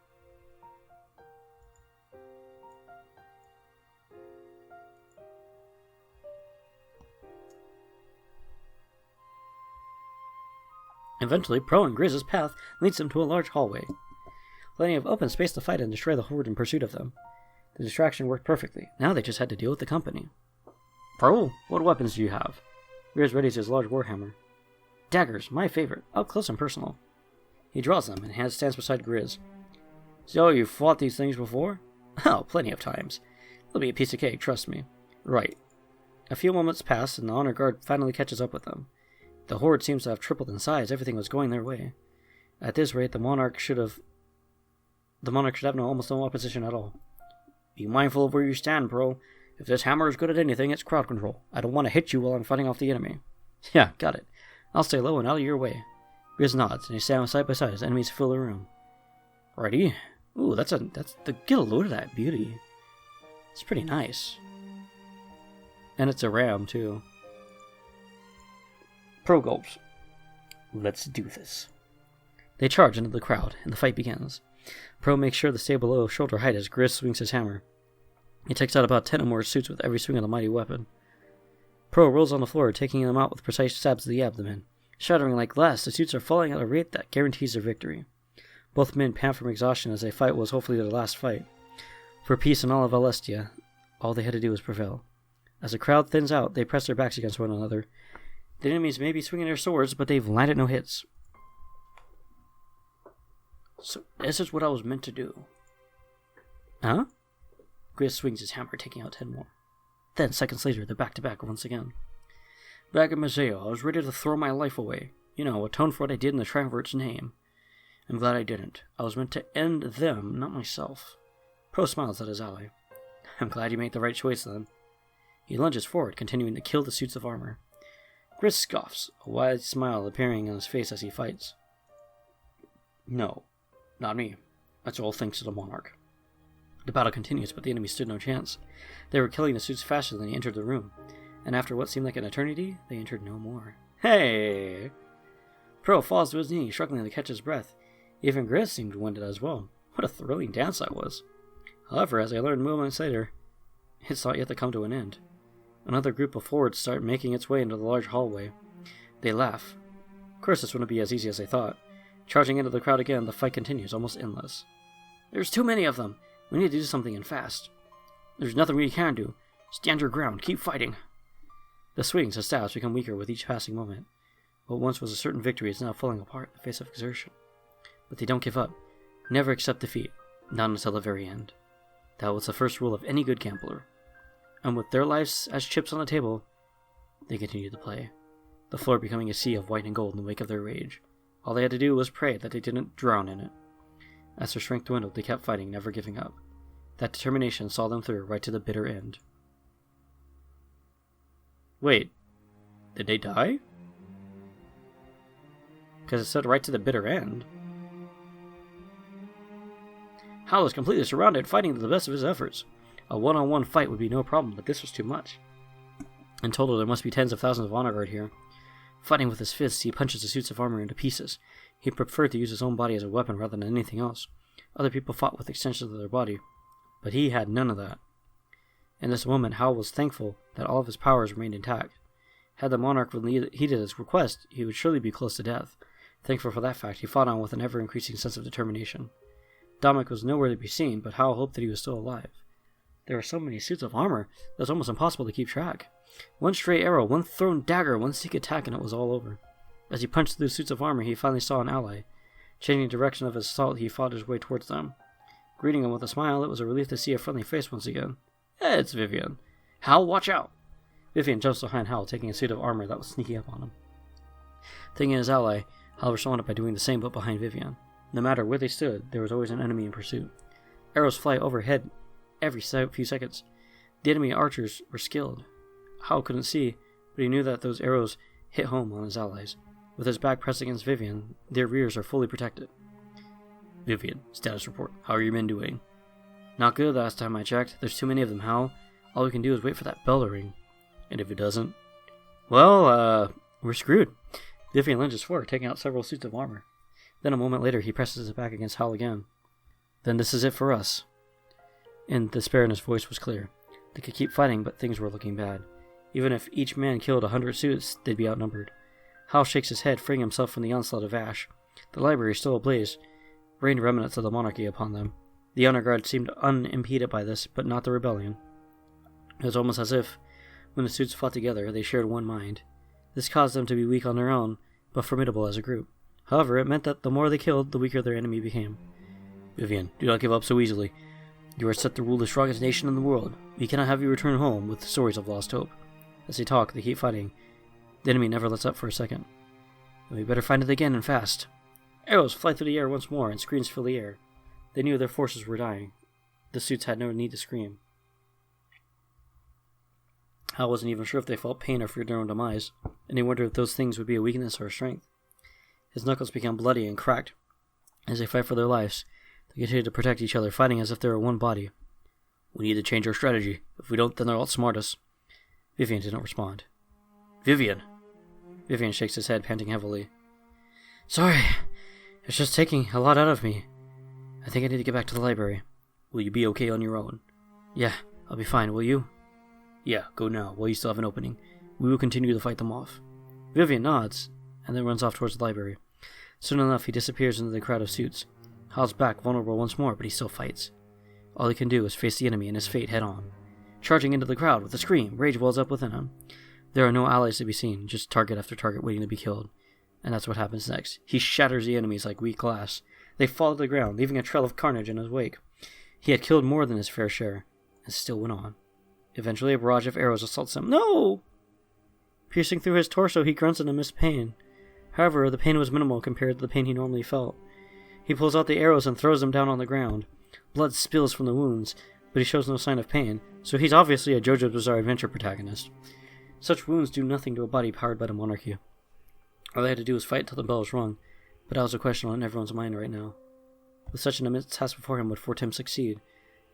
A: Eventually, Pro and Grizz's path leads them to a large hallway. Plenty of open space to fight and destroy the horde in pursuit of them. The distraction worked perfectly. Now they just had to deal with the company. Pro, what weapons do you have? Grizz readies his large warhammer. Daggers, my favorite, up close and personal. He draws them and stands beside Grizz. So, you've fought these things before? Oh, plenty of times. It'll be a piece of cake, trust me. Right. A few moments pass and the honor guard finally catches up with them. The horde seems to have tripled in size. Everything was going their way. At this rate, the monarch should have almost no opposition at all. Be mindful of where you stand, Pro. If this hammer is good at anything, it's crowd control. I don't want to hit you while I'm fighting off the enemy. Yeah, got it. I'll stay low and out of your way. Grizz nods, and they stand side by side as enemies fill the room. Righty. Ooh, get a load of that beauty. It's pretty nice. And it's a ram, too. Pro gulps. Let's do this. They charge into the crowd, and the fight begins. Pro makes sure to stay below shoulder height as Grizz swings his hammer. He takes out about 10 or more suits with every swing of the mighty weapon. Pro rolls on the floor, taking them out with precise stabs to the abdomen. Shattering like glass, the suits are falling at a rate that guarantees their victory. Both men pant from exhaustion as they fight what was hopefully their last fight. For peace in all of Alestia, all they had to do was prevail. As the crowd thins out, they press their backs against one another. The enemies may be swinging their swords, but they've landed no hits. So this is what I was meant to do. Huh? Grizz swings his hammer, taking out 10 more. Then, seconds later, they're back-to-back once again. Back in Mazeo, I was ready to throw my life away. You know, atone for what I did in the Triumvirate's name. I'm glad I didn't. I was meant to end them, not myself. Pro smiles at his ally. I'm glad you made the right choice, then. He lunges forward, continuing to kill the suits of armor. Grizz scoffs, a wide smile appearing on his face as he fights. No, not me. That's all thanks to the monarch. The battle continues, but the enemy stood no chance. They were killing the suits faster than he entered the room, and after what seemed like an eternity, they entered no more. Hey! Pro falls to his knee, struggling to catch his breath. Even Grizz seemed winded as well. What a thrilling dance that was. However, as I learned moments later, it's not yet to come to an end. Another group of hordes start making its way into the large hallway. They laugh. Of course, this wouldn't be as easy as they thought. Charging into the crowd again, the fight continues, almost endless. There's too many of them. We need to do something and fast. There's nothing we can do. Stand your ground. Keep fighting. The swings and stabs become weaker with each passing moment. What once was a certain victory is now falling apart in the face of exertion. But they don't give up. Never accept defeat. Not until the very end. That was the first rule of any good gambler. And with their lives as chips on the table, they continued to play. The floor becoming a sea of white and gold in the wake of their rage. All they had to do was pray that they didn't drown in it. As their strength dwindled, they kept fighting, never giving up. That determination saw them through right to the bitter end. Wait, did they die? Because it said right to the bitter end. Hal was completely surrounded, fighting to the best of his efforts. A one-on-one fight would be no problem, but this was too much. In total, there must be tens of thousands of honor guard here. Fighting with his fists, he punches the suits of armor into pieces. He preferred to use his own body as a weapon rather than anything else. Other people fought with extensions of their body, but he had none of that. In this moment, Hal was thankful that all of his powers remained intact. Had the monarch heeded his request, he would surely be close to death. Thankful for that fact, he fought on with an ever-increasing sense of determination. Dominic was nowhere to be seen, but Hal hoped that he was still alive. There were so many suits of armor that it was almost impossible to keep track. One stray arrow, one thrown dagger, one sneak attack, and it was all over. As he punched through the suits of armor, he finally saw an ally. Changing the direction of his assault, he fought his way towards them. Greeting him with a smile, it was a relief to see a friendly face once again. Hey, it's Vivian. Hal, watch out! Vivian jumps behind Hal, taking a suit of armor that was sneaking up on him. Thinking his ally, Hal responded by doing the same but behind Vivian. No matter where they stood, there was always an enemy in pursuit. Arrows fly overhead every few seconds. The enemy archers were skilled. Hal couldn't see, but he knew that those arrows hit home on his allies. With his back pressed against Vivian, their rears are fully protected. Vivian, status report. How are your men doing? Not good last time I checked. There's too many of them, Hal. All we can do is wait for that bell to ring. And if it doesn't? Well, we're screwed. Vivian lunges forward, taking out several suits of armor. Then a moment later, he presses it back against Hal again. Then this is it for us. And the despair in his voice was clear. They could keep fighting, but things were looking bad. Even if each man killed 100 suits, they'd be outnumbered. Hal shakes his head, freeing himself from the onslaught of ash. The library, still ablaze, rained remnants of the monarchy upon them. The honor guard seemed unimpeded by this, but not the rebellion. It was almost as if, when the suits fought together, they shared one mind. This caused them to be weak on their own, but formidable as a group. However, it meant that the more they killed, the weaker their enemy became. Vivian, do not give up so easily. You are set to rule the strongest nation in the world. We cannot have you return home with stories of lost hope. As they talk, they keep fighting. The enemy never lets up for a second. We better find it again and fast. Arrows fly through the air once more, and screams fill the air. They knew their forces were dying. The suits had no need to scream. Hal wasn't even sure if they felt pain or feared their own demise, and he wondered if those things would be a weakness or a strength. His knuckles became bloody and cracked. As they fight for their lives, they continued to protect each other, fighting as if they were one body. We need to change our strategy. If we don't, then they'll outsmart us. Vivian didn't respond. Vivian! Vivian shakes his head, panting heavily. Sorry, it's just taking a lot out of me. I think I need to get back to the library. Will you be okay on your own? Yeah, I'll be fine, will you? Yeah, go now, while you still have an opening. We will continue to fight them off. Vivian nods, and then runs off towards the library. Soon enough, he disappears into the crowd of suits. Hal's back, vulnerable once more, but he still fights. All he can do is face the enemy and his fate head-on. Charging into the crowd with a scream, rage wells up within him. There are no allies to be seen, just target after target waiting to be killed. And that's what happens next. He shatters the enemies like weak glass. They fall to the ground, leaving a trail of carnage in his wake. He had killed more than his fair share, and still went on. Eventually, a barrage of arrows assaults him. No! Piercing through his torso, he grunts in immense pain. However, the pain was minimal compared to the pain he normally felt. He pulls out the arrows and throws them down on the ground. Blood spills from the wounds, but he shows no sign of pain, so he's obviously a JoJo's Bizarre Adventure protagonist. Such wounds do nothing to a body powered by the monarchy. All they had to do was fight until the bell was rung, but that was a question on everyone's mind right now. With such an immense task before him, would Fortem succeed?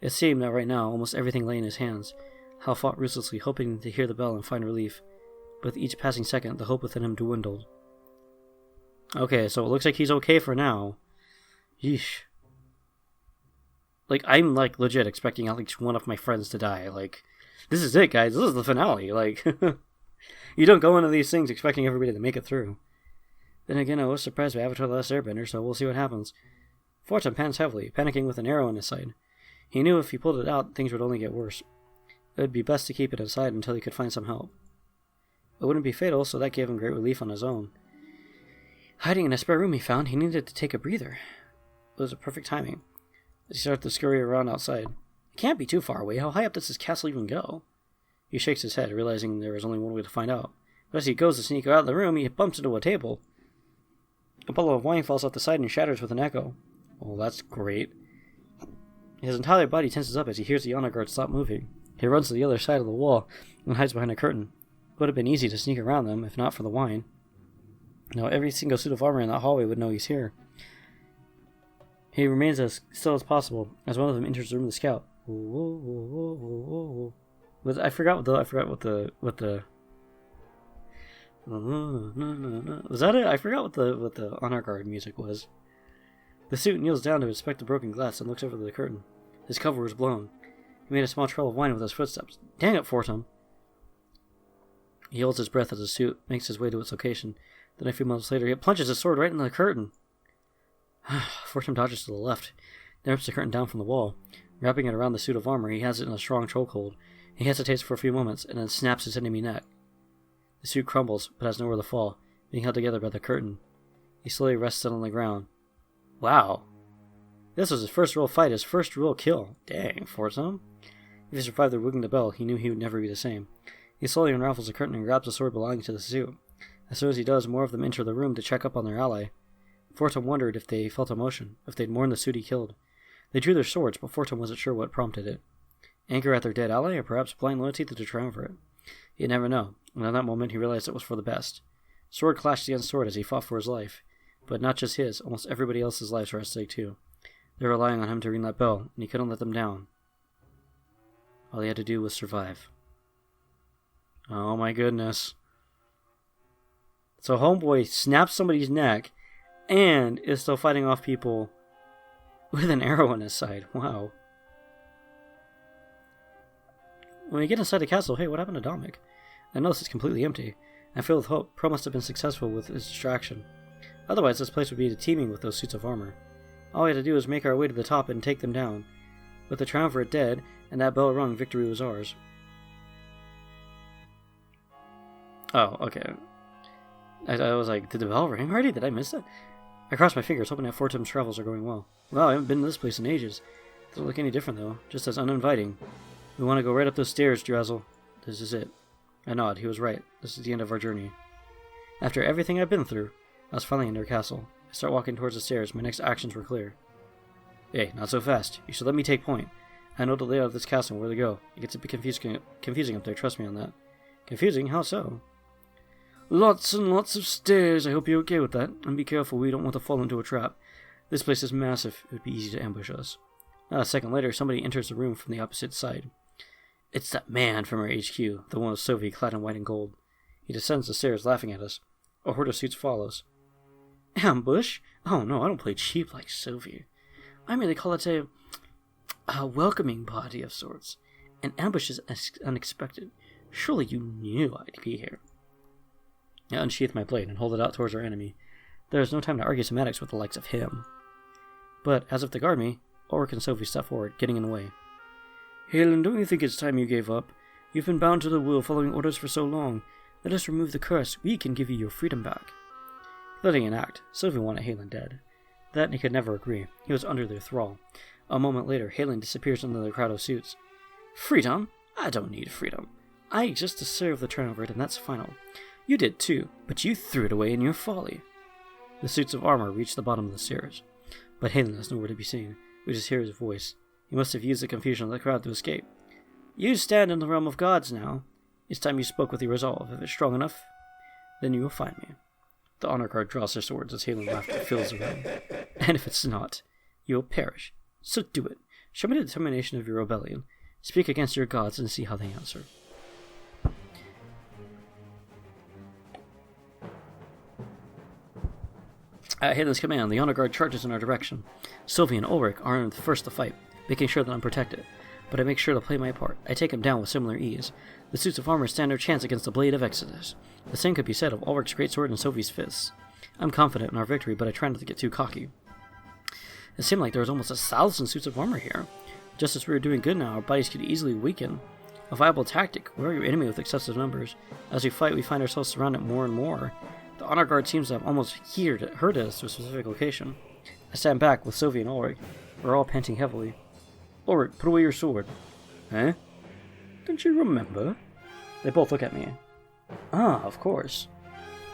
A: It seemed that right now, almost everything lay in his hands. Hal fought ruthlessly, hoping to hear the bell and find relief. But with each passing second, the hope within him dwindled. Okay, so it looks like he's okay for now. Yeesh. I'm legit expecting at least one of my friends to die. This is it, guys. This is the finale. You don't go into these things expecting everybody to make it through. Then again, I was surprised by Avatar The Last Airbender, so we'll see what happens. Fortum pants heavily, panicking with an arrow in his side. He knew if he pulled it out, things would only get worse. It would be best to keep it inside until he could find some help. It wouldn't be fatal, so that gave him great relief on his own. Hiding in a spare room he found, he needed to take a breather. It was a perfect timing. As he started to scurry around outside. It can't be too far away. How high up does this castle even go? He shakes his head, realizing there is only one way to find out. But as he goes to sneak out of the room, he bumps into a table. A bottle of wine falls off the side and shatters with an echo. Oh, that's great. His entire body tenses up as he hears the honor guard stop moving. He runs to the other side of the wall and hides behind a curtain. It would have been easy to sneak around them, if not for the wine. Now, every single suit of armor in that hallway would know he's here. He remains as still as possible as one of them enters the room of the scout. Whoa, whoa, whoa, whoa, whoa. I forgot what the was that it? I forgot what the honor guard music was. The suit kneels down to inspect the broken glass and looks over the curtain. His cover was blown. He made a small trail of wine with his footsteps. Dang it, Fortum! He holds his breath as the suit makes his way to its location. Then a few moments later, he plunges his sword right into the curtain. Fortum dodges to the left, then rips the curtain down from the wall. Wrapping it around the suit of armor, he has it in a strong chokehold. He hesitates for a few moments, and then snaps his enemy neck. The suit crumbles, but has nowhere to fall, being held together by the curtain. He slowly rests it on the ground. Wow. This was his first real fight, his first real kill. Dang, Fortum. If he survived the ringing the bell, he knew he would never be the same. He slowly unravels the curtain and grabs the sword belonging to the suit. As soon as he does, more of them enter the room to check up on their ally. Fortum wondered if they felt emotion, if they'd mourned the suit he killed. They drew their swords, but Fortum wasn't sure what prompted it. Anger at their dead ally, or perhaps blind loyalty to the triumvirate? He'd never know, and in that moment he realized it was for the best. Sword clashed against sword as he fought for his life. But not just his, almost everybody else's lives were at stake too. They were relying on him to ring that bell, and he couldn't let them down. All he had to do was survive. Oh my goodness. So Homeboy snaps somebody's neck, and is still fighting off people with an arrow in his side. Wow. When we get inside the castle, hey, what happened to Dominic? I notice it's completely empty. I'm filled with hope. Pro must have been successful with his distraction. Otherwise, this place would be teeming with those suits of armor. All we had to do was make our way to the top and take them down. With the triumvirate dead, and that bell rung, victory was ours. Oh, okay. I was like, did the bell ring already? Did I miss it? I crossed my fingers, hoping that Fortum's travels are going well. Wow, I haven't been to this place in ages. Doesn't look any different, though. Just as uninviting. We want to go right up those stairs, Drazzle. This is it. I nod. He was right. This is the end of our journey. After everything I've been through, I was finally in their castle. I start walking towards the stairs. My next actions were clear. Hey, not so fast. You should let me take point. I know the layout of this castle and where to go. It gets a bit confusing up there. Trust me on that. Confusing? How so? Lots and lots of stairs. I hope you're okay with that. And be careful, we don't want to fall into a trap. This place is massive. It would be easy to ambush us. A second later, somebody enters the room from the opposite side. It's that man from our HQ, the one with Sylvie clad in white and gold. He descends the stairs, laughing at us. A horde of suits follows. Ambush? Oh no, I don't play cheap like Sylvie. I merely call it a welcoming party of sorts. An ambush is unexpected. Surely you knew I'd be here. I unsheath my blade and hold it out towards our enemy. There is no time to argue semantics with the likes of him. But, as if to guard me, Ulrich and Sophie step forward, getting in the way. Helen, don't you think it's time you gave up? You've been bound to the will following orders for so long. Let us remove the curse. We can give you your freedom back. Letting an act, Sophie wanted Halen dead. That he could never agree. He was under their thrall. A moment later, Halen disappears into the crowd of suits. Freedom? I don't need freedom. I exist to serve the triumvirate, and that's final. You did too, but you threw it away in your folly. The suits of armor reach the bottom of the stairs. But Halen is nowhere to be seen. We just hear his voice. He must have used the confusion of the crowd to escape. You stand in the realm of gods now. It's time you spoke with your resolve. If it's strong enough, then you will find me. The honor guard draws their swords as Halen laughter fills the room. And if it's not, you will perish. So do it. Show me the determination of your rebellion. Speak against your gods and see how they answer. At Halen's command, the honor guard charges in our direction. Sylvie and Ulrich are the first to fight, making sure that I'm protected. But I make sure to play my part. I take him down with similar ease. The suits of armor stand their chance against the blade of Exodus. The same could be said of Ulrich's greatsword and Sophie's fists. I'm confident in our victory, but I try not to get too cocky. It seemed like there was almost 1,000 suits of armor here. Just as we were doing good now, our bodies could easily weaken. A viable tactic. We're your enemy with excessive numbers. As we fight, we find ourselves surrounded more and more. The honor guard seems to have almost herded us to a specific location. I stand back with Sylvie and Ulrich. We're all panting heavily. Ulrich, put away your sword. Eh? Don't you remember? They both look at me. Ah, of course.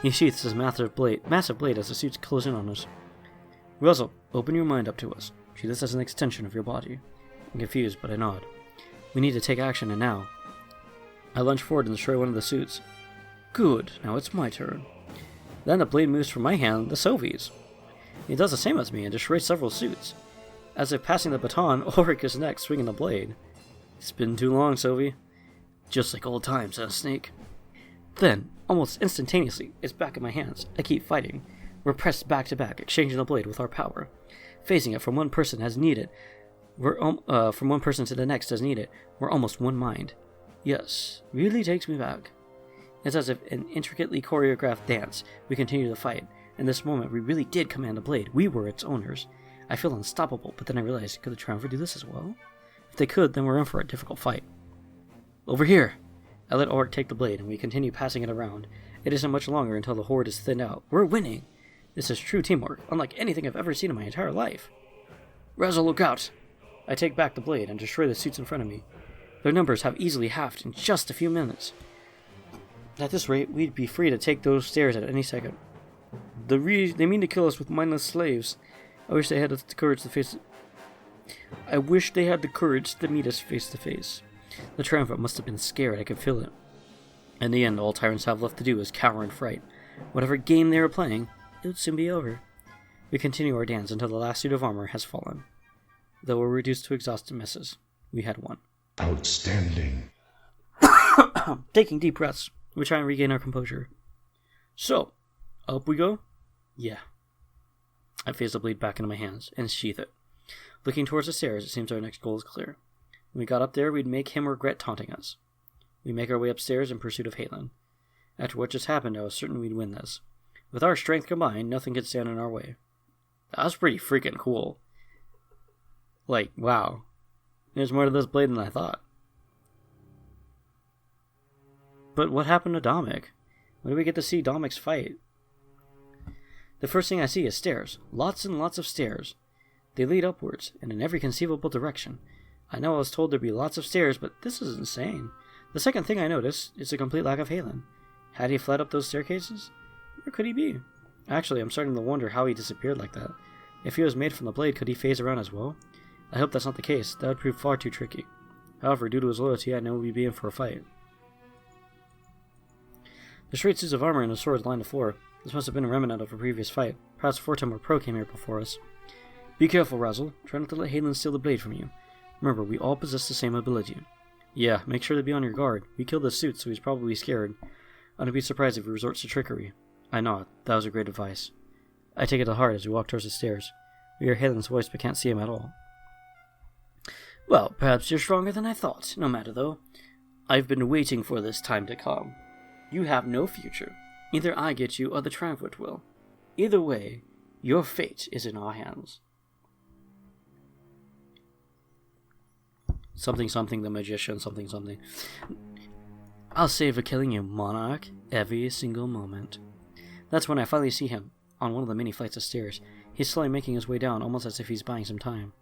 A: He sheaths his massive blade as the suits close in on us. Russell, open your mind up to us. See this as an extension of your body. I'm confused, but I nod. We need to take action, and now. I lunge forward and destroy one of the suits. Good, now it's my turn. Then the blade moves from my hand to Sylvie's. He does the same as me and destroys several suits. As if passing the baton, Ulrich is next, swinging the blade. It's been too long, Sylvie. Just like old times, Snake? Then, almost instantaneously, it's back in my hands. I keep fighting. We're pressed back to back, exchanging the blade with our power. Phasing it from one person as needed. From one person to the next as needed. We're almost one mind. Yes, really takes me back. It's as if an intricately choreographed dance. We continue to fight. In this moment, we really did command the blade. We were its owners. I feel unstoppable, but then I realized, could the Triumpher do this as well? If they could, then we're in for a difficult fight. Over here! I let Ulrich take the blade, and we continue passing it around. It isn't much longer until the horde is thinned out. We're winning! This is true teamwork, unlike anything I've ever seen in my entire life. Razzle, look out! I take back the blade and destroy the suits in front of me. Their numbers have easily halved in just a few minutes. At this rate, we'd be free to take those stairs at any second. They mean to kill us with mindless slaves. I wish they had the courage to face it. I wish they had the courage to meet us face to face. The Triumpher must have been scared, I could feel it. In the end, all tyrants have left to do is cower in fright. Whatever game they were playing, it would soon be over. We continue our dance until the last suit of armor has fallen. Though we're reduced to exhausted messes, we had won.
B: Outstanding.
A: Taking deep breaths, we try and regain our composure. So, up we go? Yeah. I phase the blade back into my hands and sheath it. Looking towards the stairs, it seems our next goal is clear. When we got up there, we'd make him regret taunting us. We make our way upstairs in pursuit of Halen. After what just happened, I was certain we'd win this. With our strength combined, nothing could stand in our way. That was pretty freaking cool. Like, wow. There's more to this blade than I thought. But what happened to Dominic? When do we get to see Dominic's fight? The first thing I see is stairs. Lots and lots of stairs. They lead upwards, and in every conceivable direction. I know I was told there'd be lots of stairs, but this is insane. The second thing I notice is a complete lack of Halen. Had he fled up those staircases? Where could he be? Actually, I'm starting to wonder how he disappeared like that. If he was made from the blade, could he phase around as well? I hope that's not the case. That would prove far too tricky. However, due to his loyalty, I know we'd be in for a fight. The straight suits of armor and the swords line the floor. This must have been a remnant of a previous fight. Perhaps Fortem or Pro came here before us. Be careful, Razzle. Try not to let Halen steal the blade from you. Remember, we all possess the same ability. Yeah, make sure to be on your guard. We killed the suit, so he's probably scared. I wouldn't be surprised if he resorts to trickery. I nod. That was a great advice. I take it to heart as we walk towards the stairs. We hear Halen's voice but can't see him at all. Well, perhaps you're stronger than I thought. No matter, though. I've been waiting for this time to come. You have no future. Either I get you or the Triumvirate will. Either way, your fate is in our hands. Something, something, the magician, something, something. I'll save for killing you, Monarch, every single moment. That's when I finally see him, on one of the many flights of stairs. He's slowly making his way down, almost as if he's buying some time.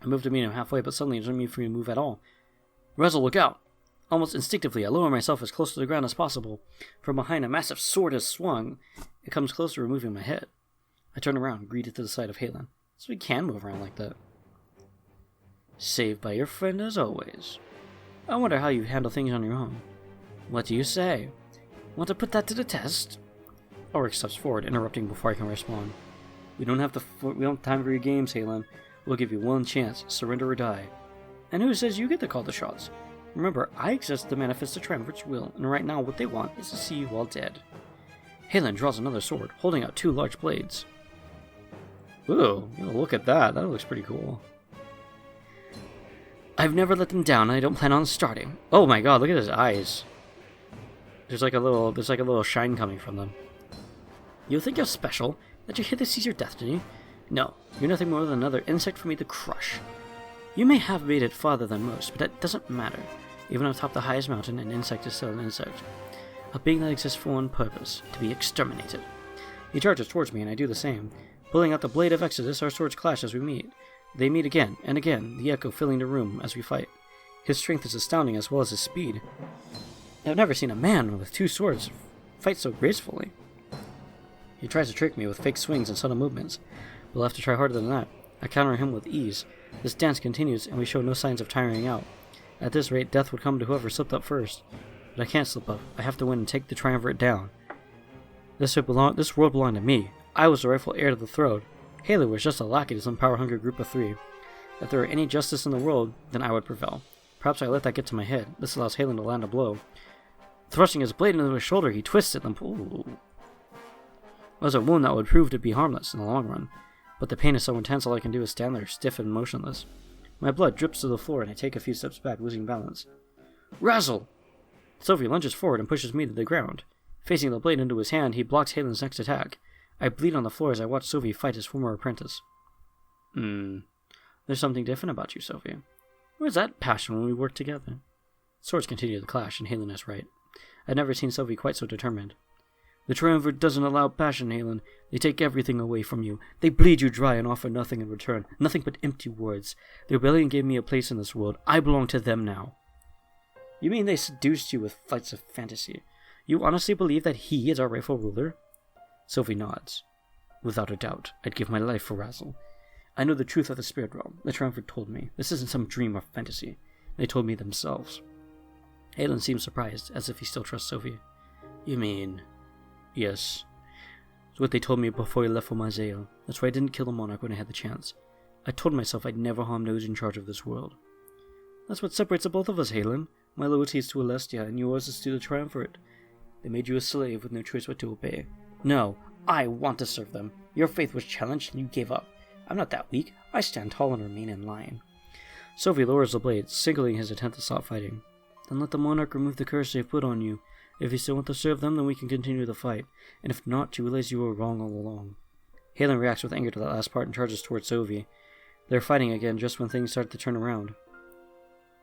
A: I move to meet him halfway, but suddenly there's no need for me to move at all. Razzle, look out! Almost instinctively, I lower myself as close to the ground as possible. From behind, a massive sword is swung. It comes closer, removing my head. I turn around, greeted to the side of Halen. So we can move around like that. Saved by your friend as always. I wonder how you handle things on your own. What do you say? Want to put that to the test? Ulrich steps forward, interrupting before I can respond. We don't have time for your games, Halen. We'll give you one chance, surrender or die. And who says you get to call the shots? Remember, I exist to manifest the Triumvirate's will, and right now what they want is to see you all dead. Halen draws another sword, holding out two large blades. Ooh, look at that. That looks pretty cool. I've never let them down, and I don't plan on starting. Oh my god, look at his eyes. There's like a little shine coming from them. You think you're special? That you hit this is your destiny? No, you're nothing more than another insect for me to crush. You may have made it farther than most, but that doesn't matter. Even atop the highest mountain, an insect is still an insect. A being that exists for one purpose, to be exterminated. He charges towards me, and I do the same. Pulling out the blade of Exodus, our swords clash as we meet. They meet again and again, the echo filling the room as we fight. His strength is astounding as well as his speed. I've never seen a man with 2 swords fight so gracefully. He tries to trick me with fake swings and sudden movements. We'll have to try harder than that. I counter him with ease. This dance continues, and we show no signs of tiring out. At this rate, death would come to whoever slipped up first. But I can't slip up. I have to win and take the triumvirate down. This world belonged to me. I was the rightful heir to the throne. Halo was just a lackey to some power-hungry group of 3. If there were any justice in the world, then I would prevail. Perhaps I let that get to my head. This allows Halen to land a blow. Thrusting his blade into his shoulder, he twists it and It was a wound that would prove to be harmless in the long run. But the pain is so intense all I can do is stand there, stiff and motionless. My blood drips to the floor and I take a few steps back, losing balance. Razzle! Sophie lunges forward and pushes me to the ground. Facing the blade into his hand, he blocks Halen's next attack. I bleed on the floor as I watch Sophie fight his former apprentice. There's something different about you, Sophie. Where's that passion when we work together? Swords continue to clash, and Halen is right. I've never seen Sophie quite so determined. The triumvirate doesn't allow passion, Halen. They take everything away from you. They bleed you dry and offer nothing in return. Nothing but empty words. The rebellion gave me a place in this world. I belong to them now. You mean they seduced you with flights of fantasy? You honestly believe that he is our rightful ruler? Sophie nods. Without a doubt, I'd give my life for Razzle. I know the truth of the spirit realm. The triumvirate told me. This isn't some dream or fantasy. They told me themselves. Halen seems surprised, as if he still trusts Sophie. You mean... Yes. It's what they told me before he left for Myzeo. That's why I didn't kill the monarch when I had the chance. I told myself I'd never harm those in charge of this world. That's what separates the both of us, Halen. My loyalty is to Alestia, and yours is to the triumvirate. They made you a slave with no choice but to obey. No, I want to serve them. Your faith was challenged, and you gave up. I'm not that weak. I stand tall and remain in line. Sophie lowers the blade, signaling his attempt to stop fighting. Then let the monarch remove the curse they've put on you. If you still want to serve them, then we can continue the fight. And if not, you realize you were wrong all along. Halen reacts with anger to that last part and charges towards Sophie. They're fighting again just when things start to turn around.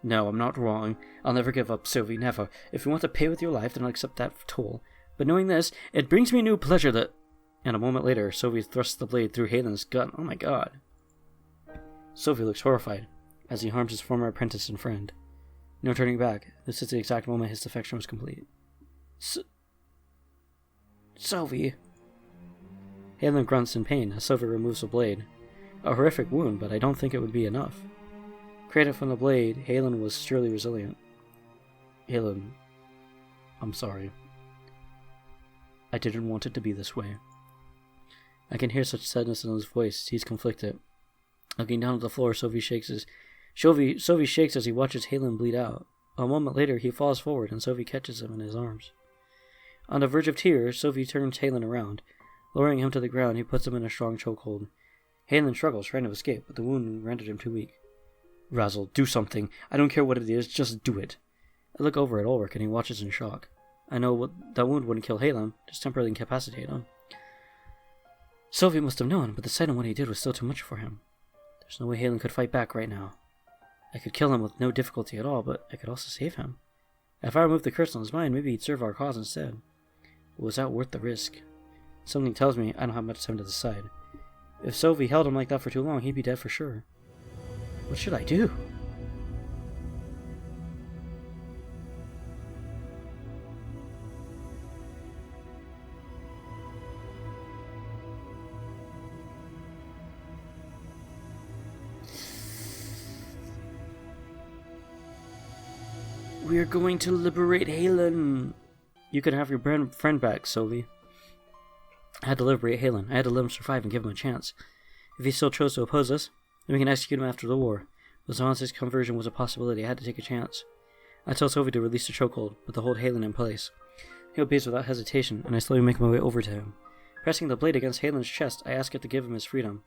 A: No, I'm not wrong. I'll never give up, Sophie, never. If you want to pay with your life, then I'll accept that toll. But knowing this, it brings me new pleasure that... And a moment later, Sophie thrusts the blade through Halen's gut. Oh my god. Sophie looks horrified, as he harms his former apprentice and friend. No turning back. This is the exact moment his defection was complete. Sophie. Halen grunts in pain as Sophie removes the blade. A horrific wound, but I don't think it would be enough. Created from the blade, Halen was surely resilient. Halen, I'm sorry. I didn't want it to be this way. I can hear such sadness in his voice. He's conflicted. Looking down at the floor, Sophie shakes as he watches Halen bleed out. A moment later, he falls forward and Sophie catches him in his arms. On the verge of tears, Sophie turns Halen around. Lowering him to the ground, he puts him in a strong chokehold. Halen struggles, trying to escape, but the wound rendered him too weak. Razzle, do something. I don't care what it is, just do it. I look over at Ulrich and he watches in shock. I know that wound wouldn't kill Halen, just temporarily incapacitate him. Sophie must have known, but the sight of what he did was still too much for him. There's no way Halen could fight back right now. I could kill him with no difficulty at all, but I could also save him. If I removed the curse on his mind, maybe he'd serve our cause instead. But was that worth the risk? Something tells me I don't have much time to decide. If Sophie held him like that for too long, he'd be dead for sure. What should I do? We are going to liberate Halen. You can have your friend back, Sophie. I had to liberate Halen. I had to let him survive and give him a chance. If he still chose to oppose us, then we can execute him after the war. As long as his conversion was a possibility, I had to take a chance. I tell Sophie to release the chokehold, but to hold Halen in place. He obeys without hesitation, and I slowly make my way over to him. Pressing the blade against Halen's chest, I ask it to give him his freedom.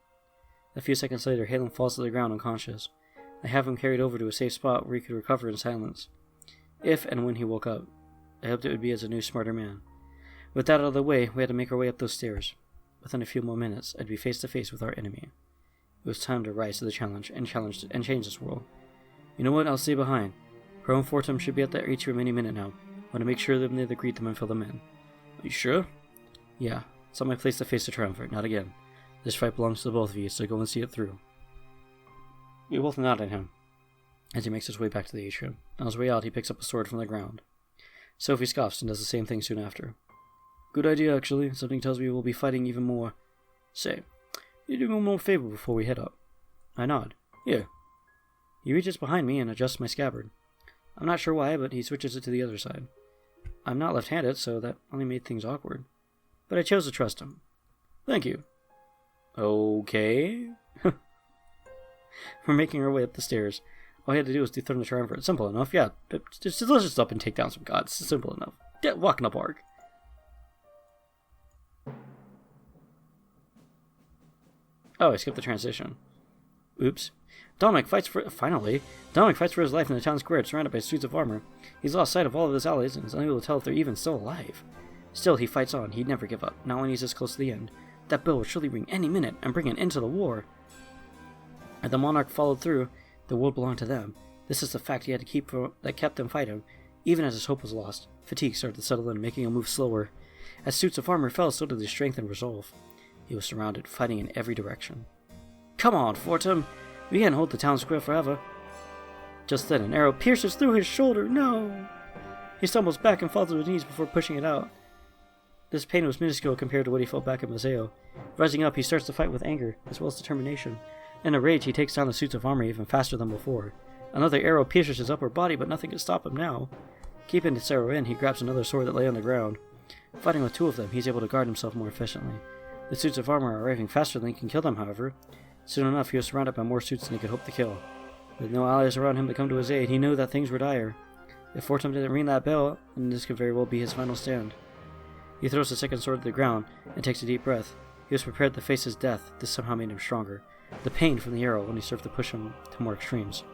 A: A few seconds later, Halen falls to the ground unconscious. I have him carried over to a safe spot where he could recover in silence. If and when he woke up, I hoped it would be as a new, smarter man. With that out of the way, we had to make our way up those stairs. Within a few more minutes, I'd be face to face with our enemy. It was time to rise to the challenge and change this world. You know what? I'll stay behind. Pro and Fortum should be at the atrium any minute now. I want to make sure they greet them and fill them in. Are you sure? Yeah. It's on my place to face the triumvirate, not again. This fight belongs to the both of you, so go and see it through. We both nod at him as he makes his way back to the atrium. On his way out, he picks up a sword from the ground. Sophie scoffs and does the same thing soon after. Good idea, actually. Something tells me we'll be fighting even more. Say, you do me one more favor before we head up. I nod. Here. He reaches behind me and adjusts my scabbard. I'm not sure why, but he switches it to the other side. I'm not left-handed, so that only made things awkward. But I chose to trust him. Thank you. Okay. We're making our way up the stairs. All he had to do was dethrone the triumvirate. Simple enough, yeah. Let's just up and take down some gods. Simple enough. Walk in the park. Oh, I skipped the transition. Oops. Dominic fights for his life in the town square, surrounded by suits of armor. He's lost sight of all of his allies and is unable to tell if they're even still alive. Still, he fights on. He'd never give up, not when he's this close to the end. That bell will surely ring any minute and bring an end to the war. And the monarch followed through. The world belonged to them. This is the fact he had to keep that kept him fighting, even as his hope was lost. Fatigue started to settle in, making him move slower. As suits of armor fell, so did his strength and resolve. He was surrounded, fighting in every direction. Come on, Fortum! We can't hold the town square forever. Just then, an arrow pierces through his shoulder. No! He stumbles back and falls to his knees before pushing it out. This pain was minuscule compared to what he felt back at Museo. Rising up, he starts to fight with anger, as well as determination. In a rage, he takes down the suits of armor even faster than before. Another arrow pierces his upper body, but nothing can stop him now. Keeping this arrow in, he grabs another sword that lay on the ground. Fighting with two of them, he's able to guard himself more efficiently. The suits of armor are arriving faster than he can kill them, however. Soon enough, he was surrounded by more suits than he could hope to kill. With no allies around him to come to his aid, he knew that things were dire. If Fortum didn't ring that bell, then this could very well be his final stand. He throws the second sword to the ground and takes a deep breath. He was prepared to face his death. This somehow made him stronger. The pain from the arrow only served to push him to more extremes.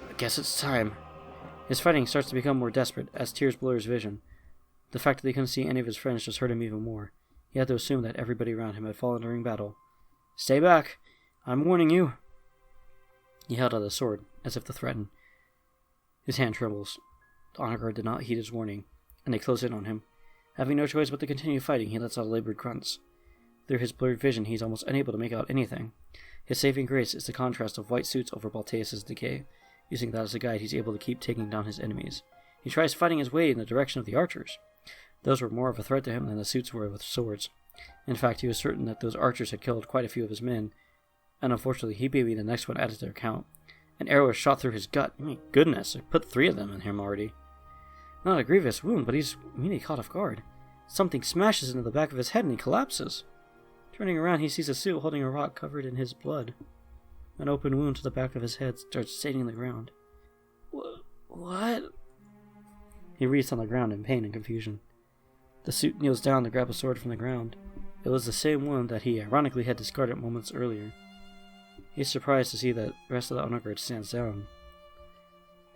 A: I guess it's time. His fighting starts to become more desperate as tears blur his vision. The fact that he couldn't see any of his friends just hurt him even more. He had to assume that everybody around him had fallen during battle. Stay back! I'm warning you! He held out a sword, as if to threaten. His hand trembles. The honor guard did not heed his warning, and they close in on him. Having no choice but to continue fighting, he lets out labored grunts. Through his blurred vision, he's almost unable to make out anything. His saving grace is the contrast of white suits over Balteus' decay. Using that as a guide, he's able to keep taking down his enemies. He tries fighting his way in the direction of the archers. Those were more of a threat to him than the suits were with swords. In fact, he was certain that those archers had killed quite a few of his men, and unfortunately he may be the next one added to their count. An arrow was shot through his gut. My goodness, I put 3 of them in him already. Not a grievous wound, but he's really caught off guard. Something smashes into the back of his head and he collapses. Turning around, he sees a suit holding a rock covered in his blood. An open wound to the back of his head starts staining the ground. What? He wreathes on the ground in pain and confusion. The suit kneels down to grab a sword from the ground. It was the same one that he ironically had discarded moments earlier. He's surprised to see that the rest of the honor guard stands down,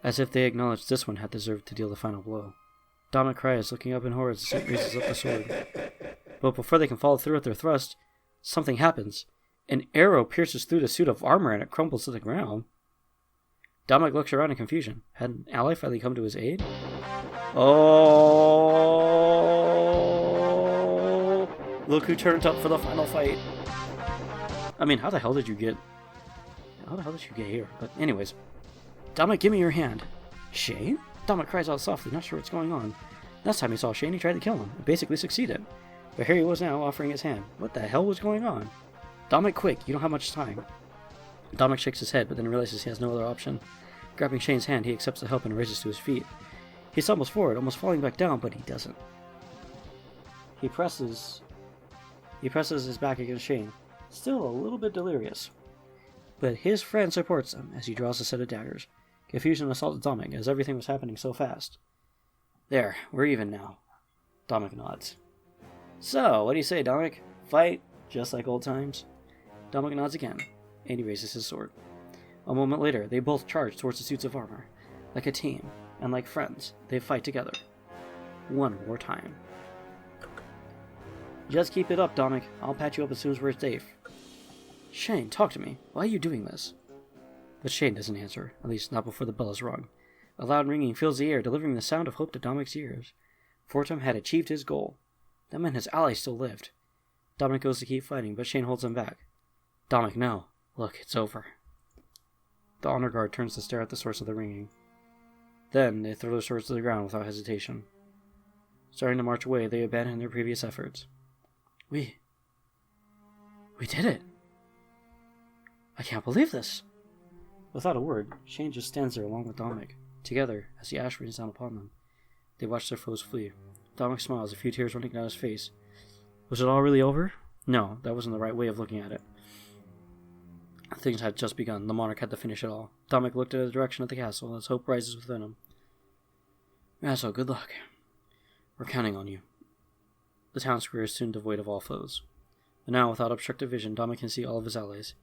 A: as if they acknowledged this one had deserved to deal the final blow. Dominic cries, looking up in horror as the suit raises up the sword. But before they can follow through with their thrust, something happens. An arrow pierces through the suit of armor and it crumbles to the ground. Dominic looks around in confusion. Had an ally finally come to his aid? Oh! Look who turned up for the final fight. I mean, how the hell did you get here? But anyways, Dominic, give me your hand. Shane? Dominic cries out softly, not sure what's going on. Last time he saw Shane, he tried to kill him, and basically succeeded. But here he was now, offering his hand. What the hell was going on? Dominic, quick, you don't have much time. Dominic shakes his head, but then realizes he has no other option. Grabbing Shane's hand, he accepts the help and raises to his feet. He stumbles forward, almost falling back down, but he doesn't. He presses his back against Shane, still a little bit delirious. But his friend supports him as he draws a set of daggers. Confusion assaults Dominic as everything was happening so fast. There, we're even now. Dominic nods. So, what do you say, Dominic? Fight, just like old times? Dominic nods again, and he raises his sword. A moment later, they both charge towards the suits of armor. Like a team, and like friends, they fight together. One more time. Just keep it up, Dominic. I'll patch you up as soon as we're safe. Shane, talk to me. Why are you doing this? But Shane doesn't answer, at least not before the bell is rung. A loud ringing fills the air, delivering the sound of hope to Dominic's ears. Fortum had achieved his goal. That meant his ally still lived. Dominic goes to keep fighting, but Shane holds him back. Dominic, no. Look, it's over. The honor guard turns to stare at the source of the ringing. Then they throw their swords to the ground without hesitation. Starting to march away, they abandon their previous efforts. We did it! I can't believe this! Without a word, Shane just stands there along with Dominic. Together, as the ash rains down upon them, they watch their foes flee. Dominic smiles, a few tears running down his face. Was it all really over? No, that wasn't the right way of looking at it. Things had just begun. The monarch had to finish it all. Dominic looked in the direction of the castle as hope rises within him. Razzle, good luck. We're counting on you. The town square is soon devoid of all foes. But now, without obstructive vision, Dominic can see all of his allies.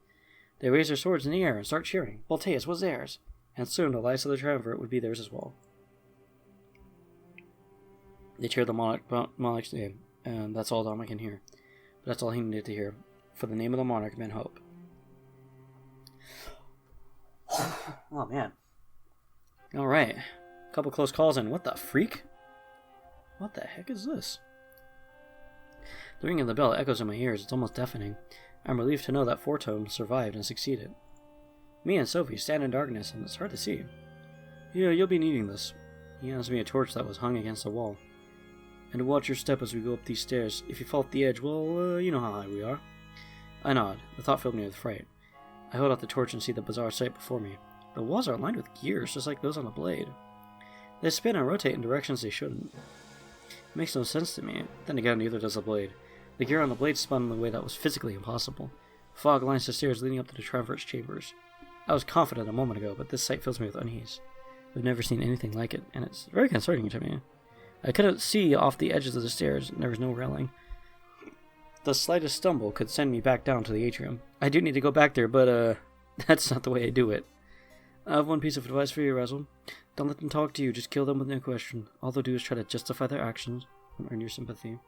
A: They raise their swords in the air and start cheering. Voltaeus was theirs, and soon the lives of the triumvirate would be theirs as well. They cheer the monarch's name, and that's all Dominic can hear. But that's all he needed to hear, for the name of the monarch meant hope. Oh, man. Alright. Couple close calls in. What the freak? What the heck is this? The ringing of the bell echoes in my ears. It's almost deafening. I'm relieved to know that Fortum survived and succeeded. Me and Sophie stand in darkness, and it's hard to see. Yeah, you'll be needing this. He hands me a torch that was hung against the wall. And watch your step as we go up these stairs. If you fall off the edge, well, you know how high we are. I nod. The thought filled me with fright. I hold out the torch and see the bizarre sight before me. The walls are lined with gears, just like those on a blade. They spin and rotate in directions they shouldn't. It makes no sense to me. Then again, neither does the blade. The gear on the blade spun in a way that was physically impossible. Fog lines the stairs leading up to the triumvirate's chambers. I was confident a moment ago, but this sight fills me with unease. I've never seen anything like it, and it's very concerning to me. I couldn't see off the edges of the stairs, and there was no railing. The slightest stumble could send me back down to the atrium. I do need to go back there, but, that's not the way I do it. I have one piece of advice for you, Razzle. Don't let them talk to you, just kill them with no question. All they'll do is try to justify their actions and earn your sympathy.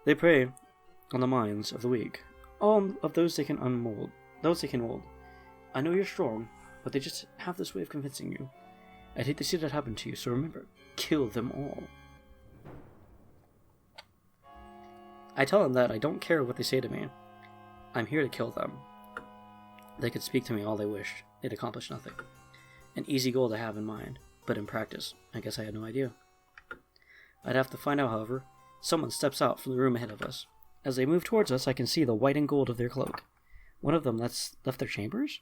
A: They prey on the minds of the weak, all of those they can unmold, those they can mold. I know you're strong, but they just have this way of convincing you. I'd hate to see that happen to you, so remember, kill them all. I tell them that I don't care what they say to me. I'm here to kill them. They could speak to me all they wished. They'd accomplish nothing. An easy goal to have in mind, but in practice, I guess I had no idea. I'd have to find out, however. Someone steps out from the room ahead of us. As they move towards us, I can see the white and gold of their cloak. One of them left their chambers?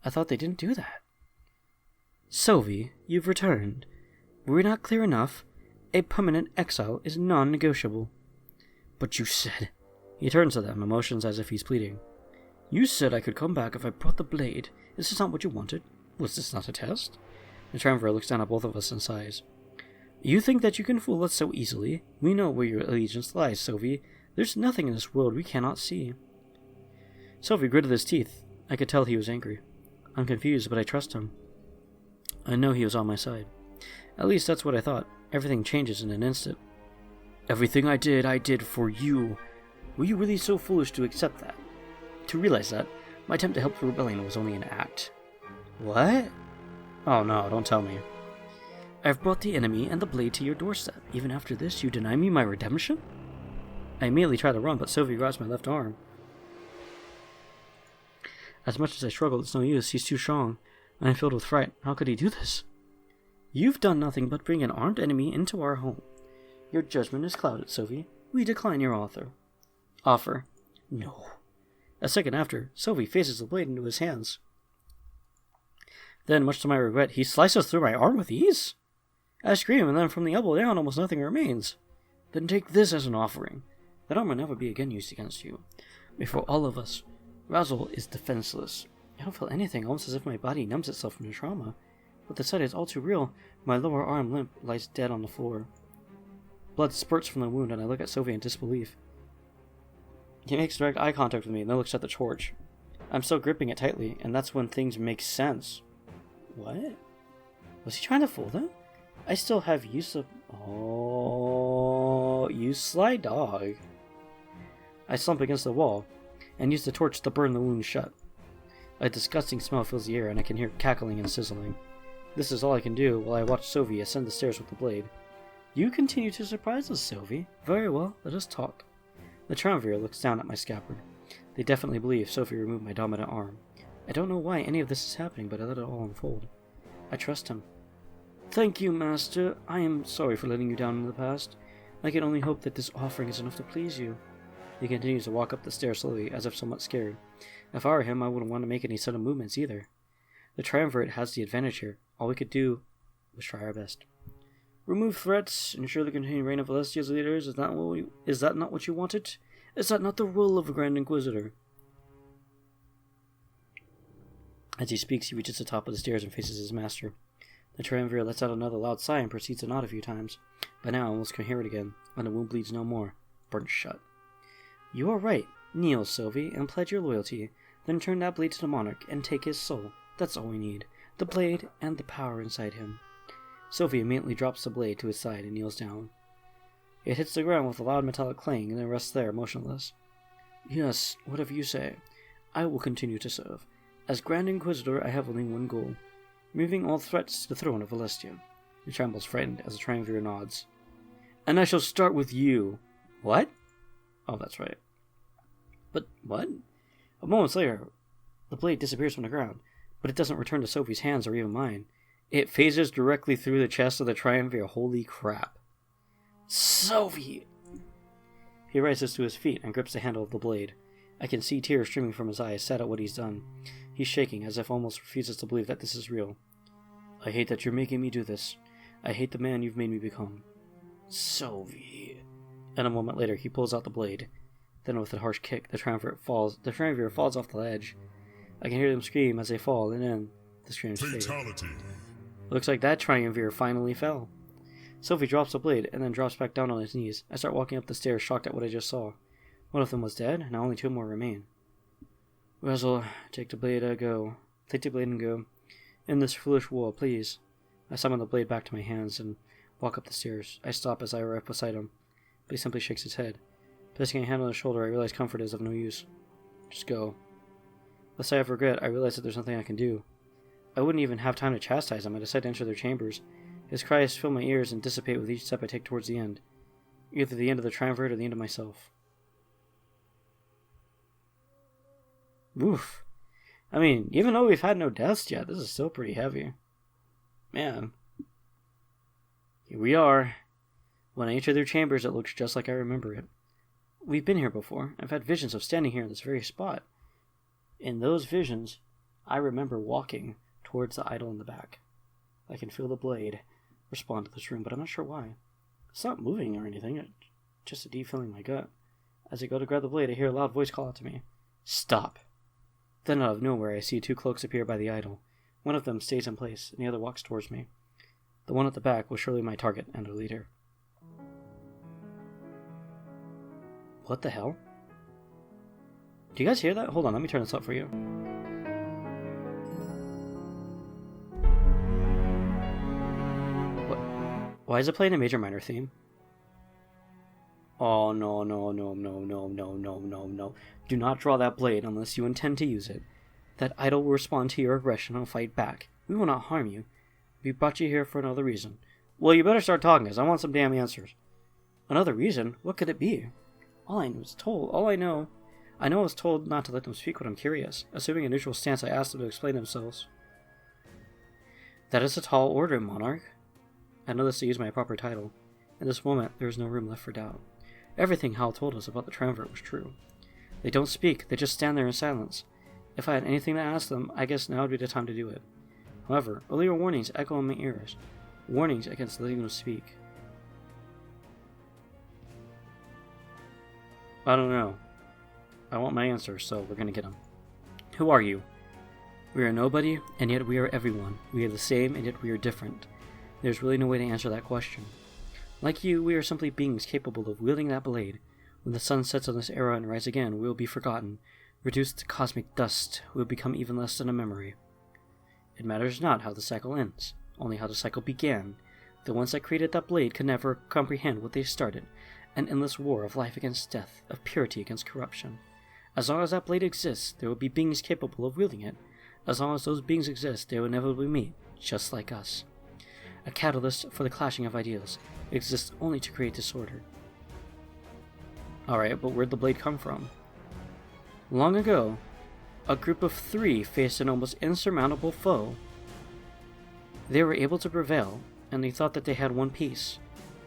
A: I thought they didn't do that. Sylvie, you've returned. Were we not clear enough? A permanent exile is non-negotiable. But you said... He turns to them, emotions as if he's pleading. You said I could come back if I brought the blade. Is this not what you wanted? Was this not a test? The triumvirate looks down at both of us and sighs. You think that you can fool us so easily? We know where your allegiance lies, Sylvie. There's nothing in this world we cannot see. Sylvie gritted his teeth. I could tell he was angry. I'm confused, but I trust him. I know he was on my side. At least that's what I thought. Everything changes in an instant. Everything I did for you. Were you really so foolish to accept that? To realize that, my attempt to help the rebellion was only an act. What? Oh no, don't tell me. I've brought the enemy and the blade to your doorstep. Even after this, you deny me my redemption? I immediately try to run, but Sylvie grabs my left arm. As much as I struggle, it's no use. He's too strong. I am filled with fright. How could he do this? You've done nothing but bring an armed enemy into our home. Your judgment is clouded, Sylvie. We decline your offer. No. A second after, Sylvie faces the blade into his hands. Then, much to my regret, he slices through my arm with ease. I scream, and then from the elbow down, almost nothing remains. Then take this as an offering. That arm will never be again used against you. Before all of us, Razzle is defenseless. I don't feel anything, almost as if my body numbs itself from the trauma. But the sight is all too real. My lower arm limp lies dead on the floor. Blood spurts from the wound, and I look at Sophie in disbelief. He makes direct eye contact with me, and then looks at the torch. I'm still gripping it tightly, and that's when things make sense. What? Was he trying to fool them? I still have use of... Oh, Oh, you sly dog. I slump against the wall and use the torch to burn the wound shut. A disgusting smell fills the air and I can hear cackling and sizzling. This is all I can do while I watch Sylvie ascend the stairs with the blade. You continue to surprise us, Sylvie. Very well, let us talk. The triumvirate looks down at my scabbard. They definitely believe Sophie removed my dominant arm. I don't know why any of this is happening, but I let it all unfold. I trust him. Thank you, Master. I am sorry for letting you down in the past. I can only hope that this offering is enough to please you. He continues to walk up the stairs slowly, as if somewhat scared. If I were him, I wouldn't want to make any sudden movements either. The triumvirate has the advantage here. All we could do was try our best. Remove threats, ensure the continued reign of Alestia's leaders. Is that not what you wanted? Is that not the role of a Grand Inquisitor? As he speaks, he reaches the top of the stairs and faces his master. The triumvirate lets out another loud sigh and proceeds to nod a few times. By now, I almost can hear it again, and the wound bleeds no more. Burnt shut. You are right. Kneel, Sylvie, and pledge your loyalty. Then turn that blade to the monarch and take his soul. That's all we need. The blade and the power inside him. Sylvie immediately drops the blade to his side and kneels down. It hits the ground with a loud metallic clang and then rests there, motionless. Yes, whatever you say. I will continue to serve. As Grand Inquisitor, I have only one goal. Removing all threats to the throne of Alestia. He trembles, frightened, as the triumvirate nods. And I shall start with you. What? Oh, that's right. But what? A moment later, the blade disappears from the ground, but it doesn't return to Sophie's hands or even mine. It phases directly through the chest of the triumvirate. Holy crap. Sophie! He rises to his feet and grips the handle of the blade. I can see tears streaming from his eyes, sad at what he's done. He's shaking, as if almost refuses to believe that this is real. I hate that you're making me do this. I hate the man you've made me become. Sophie. And a moment later, he pulls out the blade. Then with a harsh kick, the triumvirate falls off the ledge. I can hear them scream as they fall, and then the screams fade. Looks like that triumvirate finally fell. Sophie drops the blade, and then drops back down on his knees. I start walking up the stairs, shocked at what I just saw. One of them was dead, now only two more remain. Wessel, take the blade and go. End this foolish war, please. I summon the blade back to my hands and walk up the stairs. I stop as I arrive beside him, but he simply shakes his head. Placing a hand on his shoulder, I realize comfort is of no use. Just go. Lest I have regret, I realize that there's nothing I can do. I wouldn't even have time to chastise him. I decide to enter their chambers. His cries fill my ears and dissipate with each step I take towards the end. Either the end of the triumvirate or the end of myself. Oof. I mean, even though we've had no deaths yet, this is still pretty heavy. Man. Here we are. When I enter their chambers, it looks just like I remember it. We've been here before. I've had visions of standing here in this very spot. In those visions, I remember walking towards the idol in the back. I can feel the blade respond to this room, but I'm not sure why. It's not moving or anything, it's just a deep feeling in my gut. As I go to grab the blade, I hear a loud voice call out to me. Stop! Then out of nowhere, I see two cloaks appear by the idol. One of them stays in place, and the other walks towards me. The one at the back was surely my target and a leader. What the hell? Do you guys hear that? Hold on, let me turn this up for you. What? Why is it playing a major minor theme? Oh, no. Do not draw that blade unless you intend to use it. That idol will respond to your aggression and fight back. We will not harm you. We brought you here for another reason. Well, you better start talking, because I want some damn answers. Another reason? What could it be? I know I was told not to let them speak when I'm curious. Assuming a neutral stance, I asked them to explain themselves. That is a tall order, Monarch. I know this to use my proper title. In this moment, there is no room left for doubt. Everything Hal told us about the triumvirate was true. They don't speak, they just stand there in silence. If I had anything to ask them, I guess now would be the time to do it. However, earlier warnings echo in my ears. Warnings against letting them speak. I don't know. I want my answer, so we're gonna get them. Who are you? We are nobody, and yet we are everyone. We are the same, and yet we are different. There's really no way to answer that question. Like you, we are simply beings capable of wielding that blade. When the sun sets on this era and rises again, we will be forgotten. Reduced to cosmic dust, we will become even less than a memory. It matters not how the cycle ends, only how the cycle began. The ones that created that blade could never comprehend what they started. An endless war of life against death, of purity against corruption. As long as that blade exists, there will be beings capable of wielding it. As long as those beings exist, they will inevitably meet, just like us. A catalyst for the clashing of ideals. It exists only to create disorder. Alright, but where'd the blade come from? Long ago, a group of 3 faced an almost insurmountable foe. They were able to prevail, and they thought that they had one piece.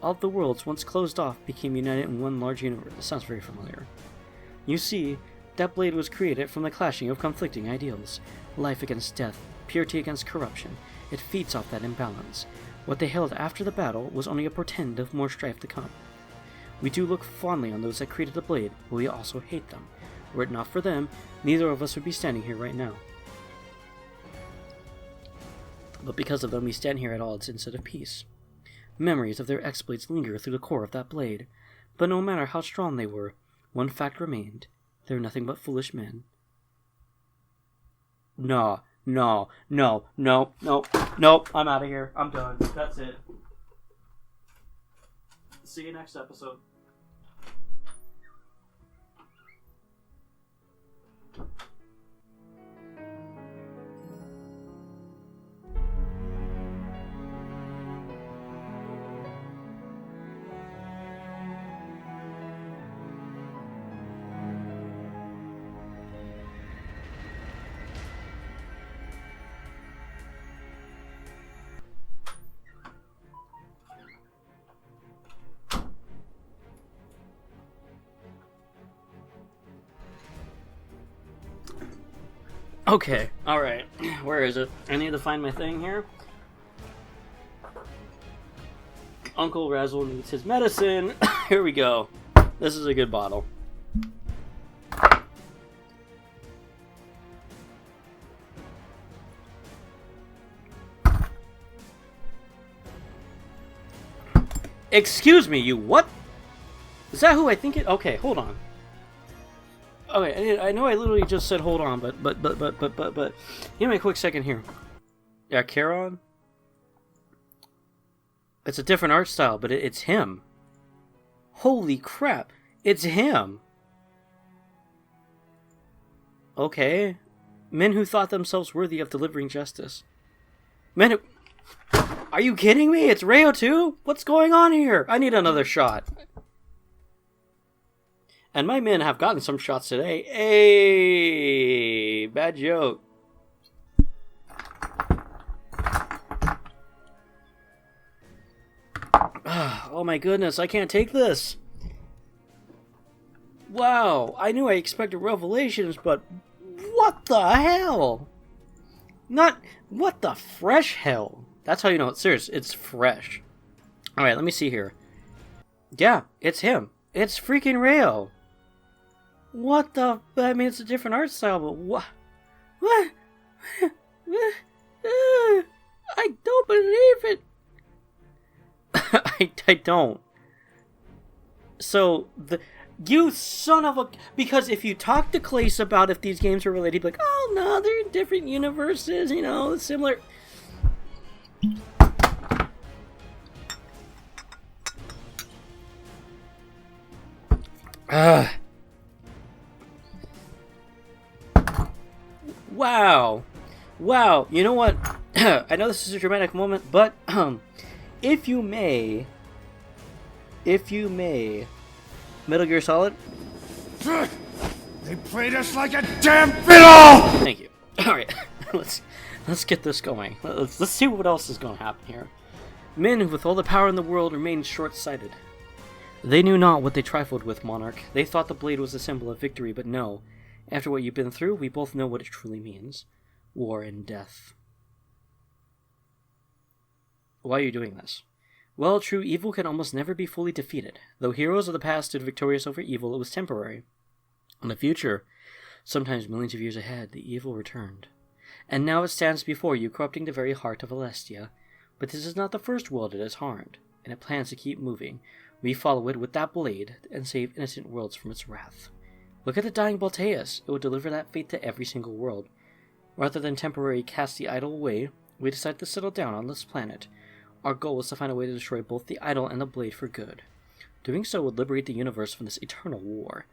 A: All of the worlds, once closed off, became united in one large universe. This sounds very familiar. You see, that blade was created from the clashing of conflicting ideals. Life against death, purity against corruption. It feeds off that imbalance. What they held after the battle was only a portend of more strife to come. We do look fondly on those that created the blade, but we also hate them. Were it not for them, neither of us would be standing here right now. But because of them, we stand here at odds instead of peace. Memories of their exploits linger through the core of that blade, but no matter how strong they were, one fact remained: they were nothing but foolish men. No, I'm out of here. I'm done. That's it. See you next episode. Okay, alright. Where is it? I need to find my thing here. Uncle Razzle needs his medicine. Here we go. This is a good bottle. Excuse me, you what? Is that who I think it? Okay, hold on. Okay, I know I literally just said hold on, but give me a quick second here. Yeah, Charon? It's a different art style, but it's him. Holy crap, it's him. Okay. Men who thought themselves worthy of delivering justice. Men who... Are you kidding me? It's Rayo too? What's going on here? I need another shot. And my men have gotten some shots today. Hey, bad joke. Oh my goodness, I can't take this. Wow, I knew I expected revelations, but what the hell? Not, what the fresh hell? That's how you know it's serious. It's fresh. Alright, let me see here. Yeah, it's him. It's freaking Rayo. What the... I mean, it's a different art style, but what? What? I don't believe it. I don't. So, you son of a... Because if you talk to Klace about if these games are related, he'd be like, oh no, they're in different universes, you know, similar... Wow. Wow. You know what? I know this is a dramatic moment, but if you may, Metal Gear Solid.
B: They played us like a damn fiddle!
A: Thank you. All right. Let's get this going. Let's see what else is going to happen here. Men with all the power in the world remained short-sighted. They knew not what they trifled with, Monarch. They thought the blade was a symbol of victory, but no. After what you've been through, we both know what it truly means. War and death. Why are you doing this? Well, true evil can almost never be fully defeated. Though heroes of the past stood victorious over evil, it was temporary. In the future, sometimes millions of years ahead, the evil returned. And now it stands before you, corrupting the very heart of Alestia. But this is not the first world it has harmed, and it plans to keep moving. We follow it with that blade, and save innocent worlds from its wrath. Look at the dying Balteus. It will deliver that fate to every single world. Rather than temporarily cast the idol away, we decided to settle down on this planet. Our goal was to find a way to destroy both the idol and the blade for good. Doing so would liberate the universe from this eternal war.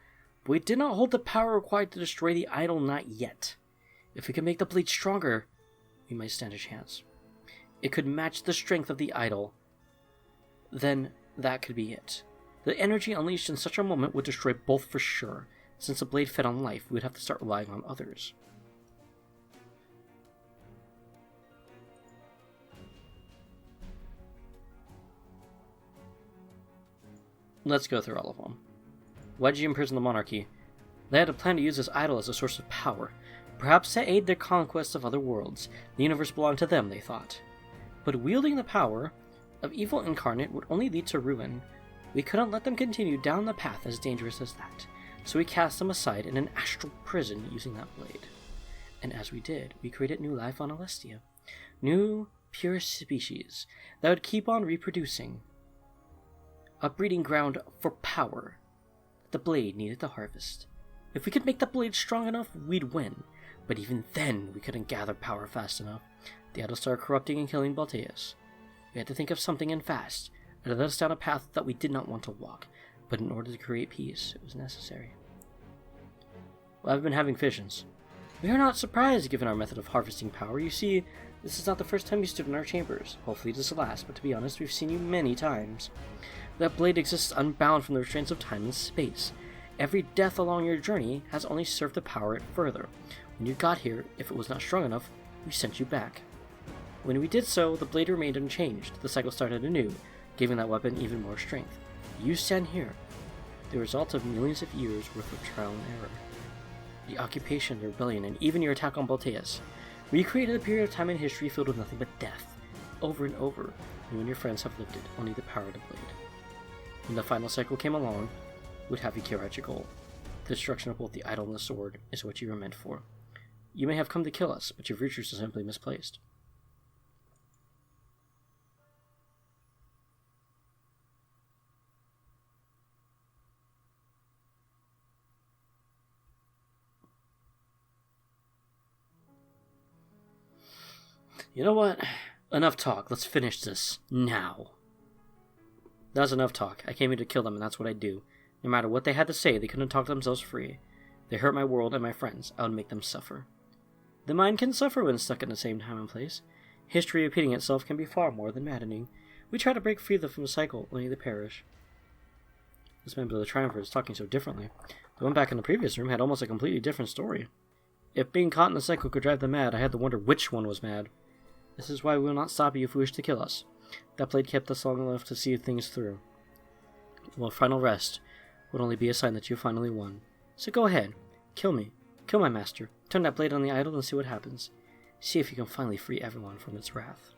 A: But we did not hold the power required to destroy the idol, not yet. If we could make the blade stronger, we might stand a chance. It could match the strength of the idol. Then that could be it. The energy unleashed in such a moment would destroy both for sure. Since the blade fed on life, we would have to start relying on others. Let's go through all of them. Why did you imprison the monarchy? They had a plan to use this idol as a source of power. Perhaps to aid their conquest of other worlds. The universe belonged to them, they thought. But wielding the power of evil incarnate would only lead to ruin. We couldn't let them continue down the path as dangerous as that. So we cast them aside in an astral prison using that blade. And as we did, we created new life on Alestia. New, pure species that would keep on reproducing. A breeding ground for power. The blade needed to harvest. If we could make the blade strong enough, we'd win. But even then, we couldn't gather power fast enough. The idol started corrupting and killing Balteus. We had to think of something and fast. It led us down a path that we did not want to walk. But in order to create peace, it was necessary. Well, I've been having visions. We are not surprised given our method of harvesting power. You see, this is not the first time you stood in our chambers. Hopefully it is the last, but to be honest, we've seen you many times. That blade exists unbound from the restraints of time and space. Every death along your journey has only served to power it further. When you got here, if it was not strong enough, we sent you back. When we did so, the blade remained unchanged. The cycle started anew, giving that weapon even more strength. You stand here, the result of millions of years worth of trial and error. The occupation, the rebellion, and even your attack on Balteus. We created a period of time in history filled with nothing but death. Over and over, you and your friends have lived it, only the power of the blade. When the final cycle came along, we'd have you carry out your goal. The destruction of both the idol and the sword is what you were meant for. You may have come to kill us, but your virtues are simply misplaced. You know what? Enough talk. Let's finish this. Now. That was enough talk. I came here to kill them, and that's what I do. No matter what they had to say, they couldn't talk themselves free. They hurt my world and my friends. I would make them suffer. The mind can suffer when stuck in the same time and place. History repeating itself can be far more than maddening. We try to break free from the cycle, only to perish. This member of the Triumpher is talking so differently. The one back in the previous room had almost a completely different story. If being caught in the cycle could drive them mad, I had to wonder which one was mad. This is why we will not stop you if you wish to kill us. That blade kept us long enough to see things through. Well, final rest would only be a sign that you finally won. So go ahead. Kill me. Kill my master. Turn that blade on the idol and see what happens. See if you can finally free everyone from its wrath.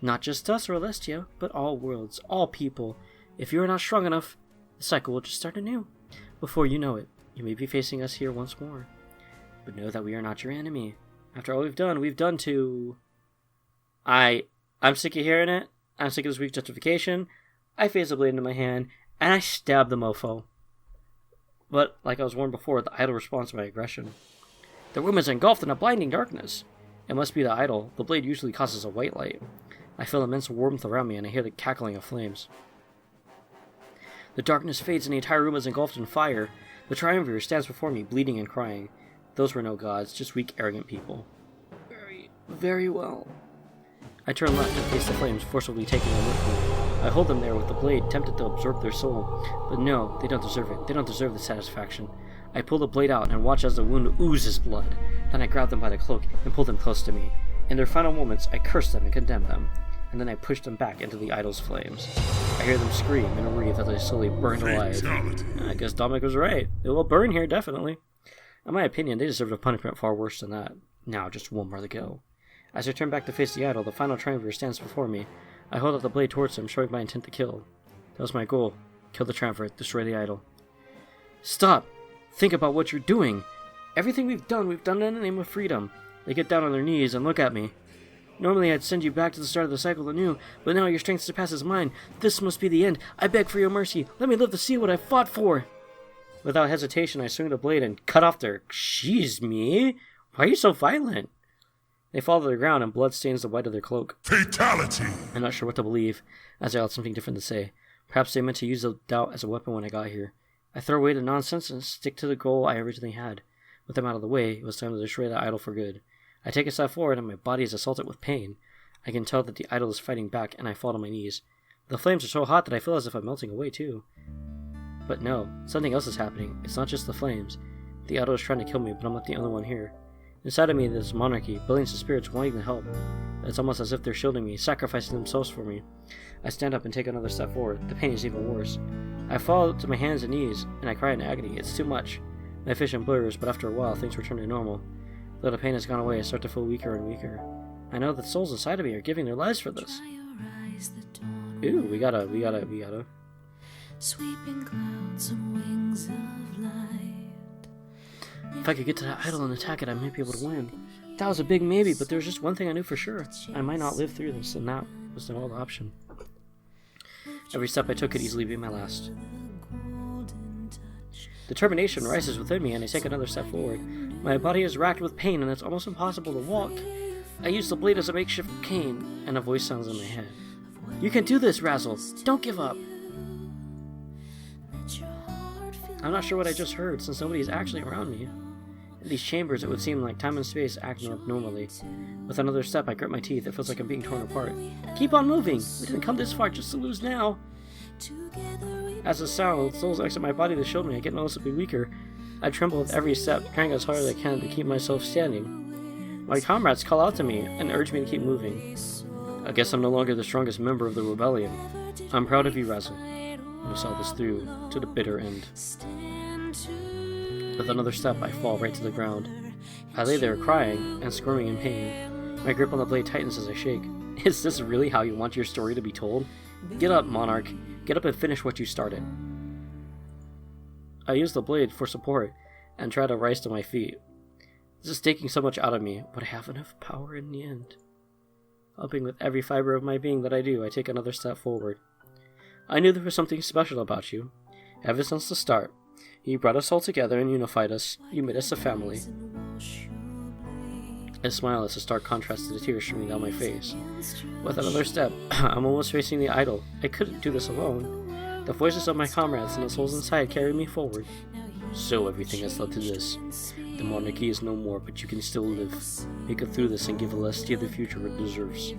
A: Not just us or Alestia, but all worlds, all people. If you are not strong enough, the cycle will just start anew. Before you know it, you may be facing us here once more. But know that we are not your enemy. After all we've done to... I'm sick of hearing it. I'm sick of this weak justification. I phase the blade into my hand, and I stab the mofo. But, like I was warned before, the idol responds to my aggression. The room is engulfed in a blinding darkness. It must be the idol. The blade usually causes a white light. I feel immense warmth around me, and I hear the cackling of flames. The darkness fades, and the entire room is engulfed in fire. The Triumvir stands before me, bleeding and crying. Those were no gods, just weak, arrogant people. Very well. I turn left and face the flames, forcibly taking them with me. I hold them there with the blade, tempted to absorb their soul. But no, they don't deserve it. They don't deserve the satisfaction. I pull the blade out and watch as the wound oozes blood. Then I grab them by the cloak and pull them close to me. In their final moments, I curse them and condemn them. And then I push them back into the idol's flames. I hear them scream and writhe as they slowly burn alive. I guess Dominic was right. It will burn here, definitely. In my opinion, they deserved a punishment far worse than that. Now, just one more to go. As I turn back to face the idol, the final Triumvir stands before me. I hold out the blade towards him, showing my intent to kill. That was my goal. Kill the Triumvir, destroy the idol. Stop! Think about what you're doing! Everything we've done it in the name of freedom. They get down on their knees and look at me. Normally I'd send you back to the start of the cycle anew, but now your strength surpasses mine. This must be the end. I beg for your mercy. Let me live to see what I fought for! Without hesitation, I swing the blade and cut off their... Jeez, me? Why are you so violent? They fall to the ground and blood stains the white of their cloak.
B: Fatality!
A: I'm not sure what to believe, as I had something different to say. Perhaps they meant to use the doubt as a weapon when I got here. I throw away the nonsense and stick to the goal I originally had. With them out of the way, it was time to destroy the idol for good. I take a step forward and my body is assaulted with pain. I can tell that the idol is fighting back and I fall to my knees. The flames are so hot that I feel as if I'm melting away too. But no, something else is happening. It's not just the flames. The idol is trying to kill me, but I'm not the only one here. Inside of me, there's monarchy, billions of spirits wanting to help. It's almost as if they're shielding me, sacrificing themselves for me. I stand up and take another step forward. The pain is even worse. I fall to my hands and knees, and I cry in agony. It's too much. My vision blurs, but after a while, things return to normal. Though the pain has gone away, I start to feel weaker and weaker. I know that souls inside of me are giving their lives for this. Ooh, we gotta.
C: Sweeping clouds on wings of light.
A: If I could get to that idol and attack it, I might be able to win. That was a big maybe, but there was just one thing I knew for sure. I might not live through this, and that was an old option. Every step I took could easily be my last. Determination rises within me, and I take another step forward. My body is racked with pain, and it's almost impossible to walk. I use the blade as a makeshift cane, and a voice sounds in my head. You can do this, Razzle! Don't give up! I'm not sure what I just heard, since nobody is actually around me. In these chambers, it would seem like time and space act abnormally. With another step, I grit my teeth. It feels like I'm being torn apart. Keep on moving! We didn't come this far just to lose now! As the souls exit my body to shield me, I get noticeably weaker. I tremble with every step, trying as hard as I can to keep myself standing. My comrades call out to me and urge me to keep moving. I guess I'm no longer the strongest member of the rebellion. I'm proud of you, Razzle. You saw this through to the bitter end. With another step, I fall right to the ground. I lay there crying and squirming in pain. My grip on the blade tightens as I shake. Is this really how you want your story to be told? Get up, Monarch. Get up and finish what you started. I use the blade for support and try to rise to my feet. This is taking so much out of me, but I have enough power in the end. Hoping with every fiber of my being that I do, I take another step forward. I knew there was something special about you. Ever since the start, you brought us all together and unified us. You made us a family. I smile as a stark contrast to the tears streaming down my face. With another step, I'm almost facing the idol. I couldn't do this alone. The voices of my comrades and the souls inside carry me forward. So everything has led to this. The monarchy is no more, but you can still live. Make it through this and give Alestia the future it deserves.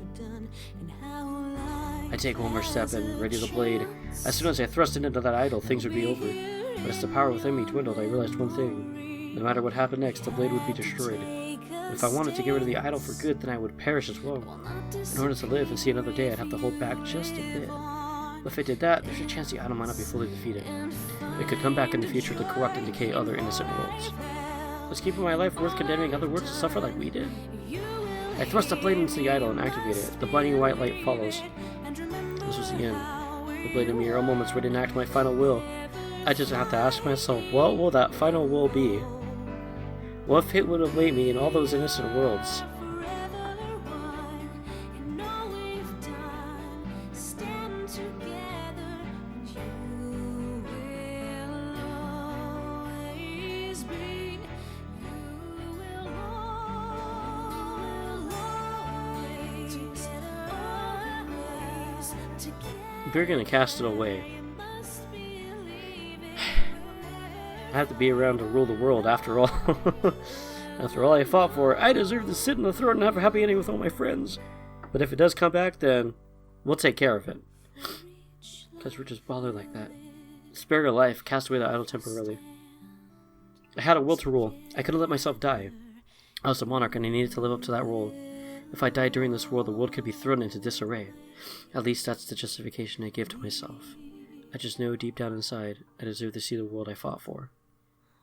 A: I take one more step and ready the blade. As soon as I thrust it into that idol, things would be over. But as the power within me dwindled, I realized one thing. No matter what happened next, the blade would be destroyed. If I wanted to get rid of the idol for good, then I would perish as well. In order to live and see another day, I'd have to hold back just a bit. But if I did that, there's a chance the idol might not be fully defeated. It could come back in the future to corrupt and decay other innocent worlds. Was keeping my life worth condemning other worlds to suffer like we did? I thrust the blade into the idol and activated it. The blinding white light follows. This was the end. The blade in me are moments where to enact my final will. I just have to ask myself, what will that final will be? What fate would await me in all those innocent worlds? We're gonna cast it away. I have to be around to rule the world after all. After all I fought for, I deserve to sit on the throne and have a happy ending with all my friends. But if it does come back, then we'll take care of it. Because we're just bothered like that. Spare your life, cast away the idol temporarily. I had a will to rule. I couldn't let myself die. I was a monarch and I needed to live up to that role. If I died during this world, the world could be thrown into disarray. At least that's the justification I gave to myself. I just know deep down inside, I deserve to see the world I fought for.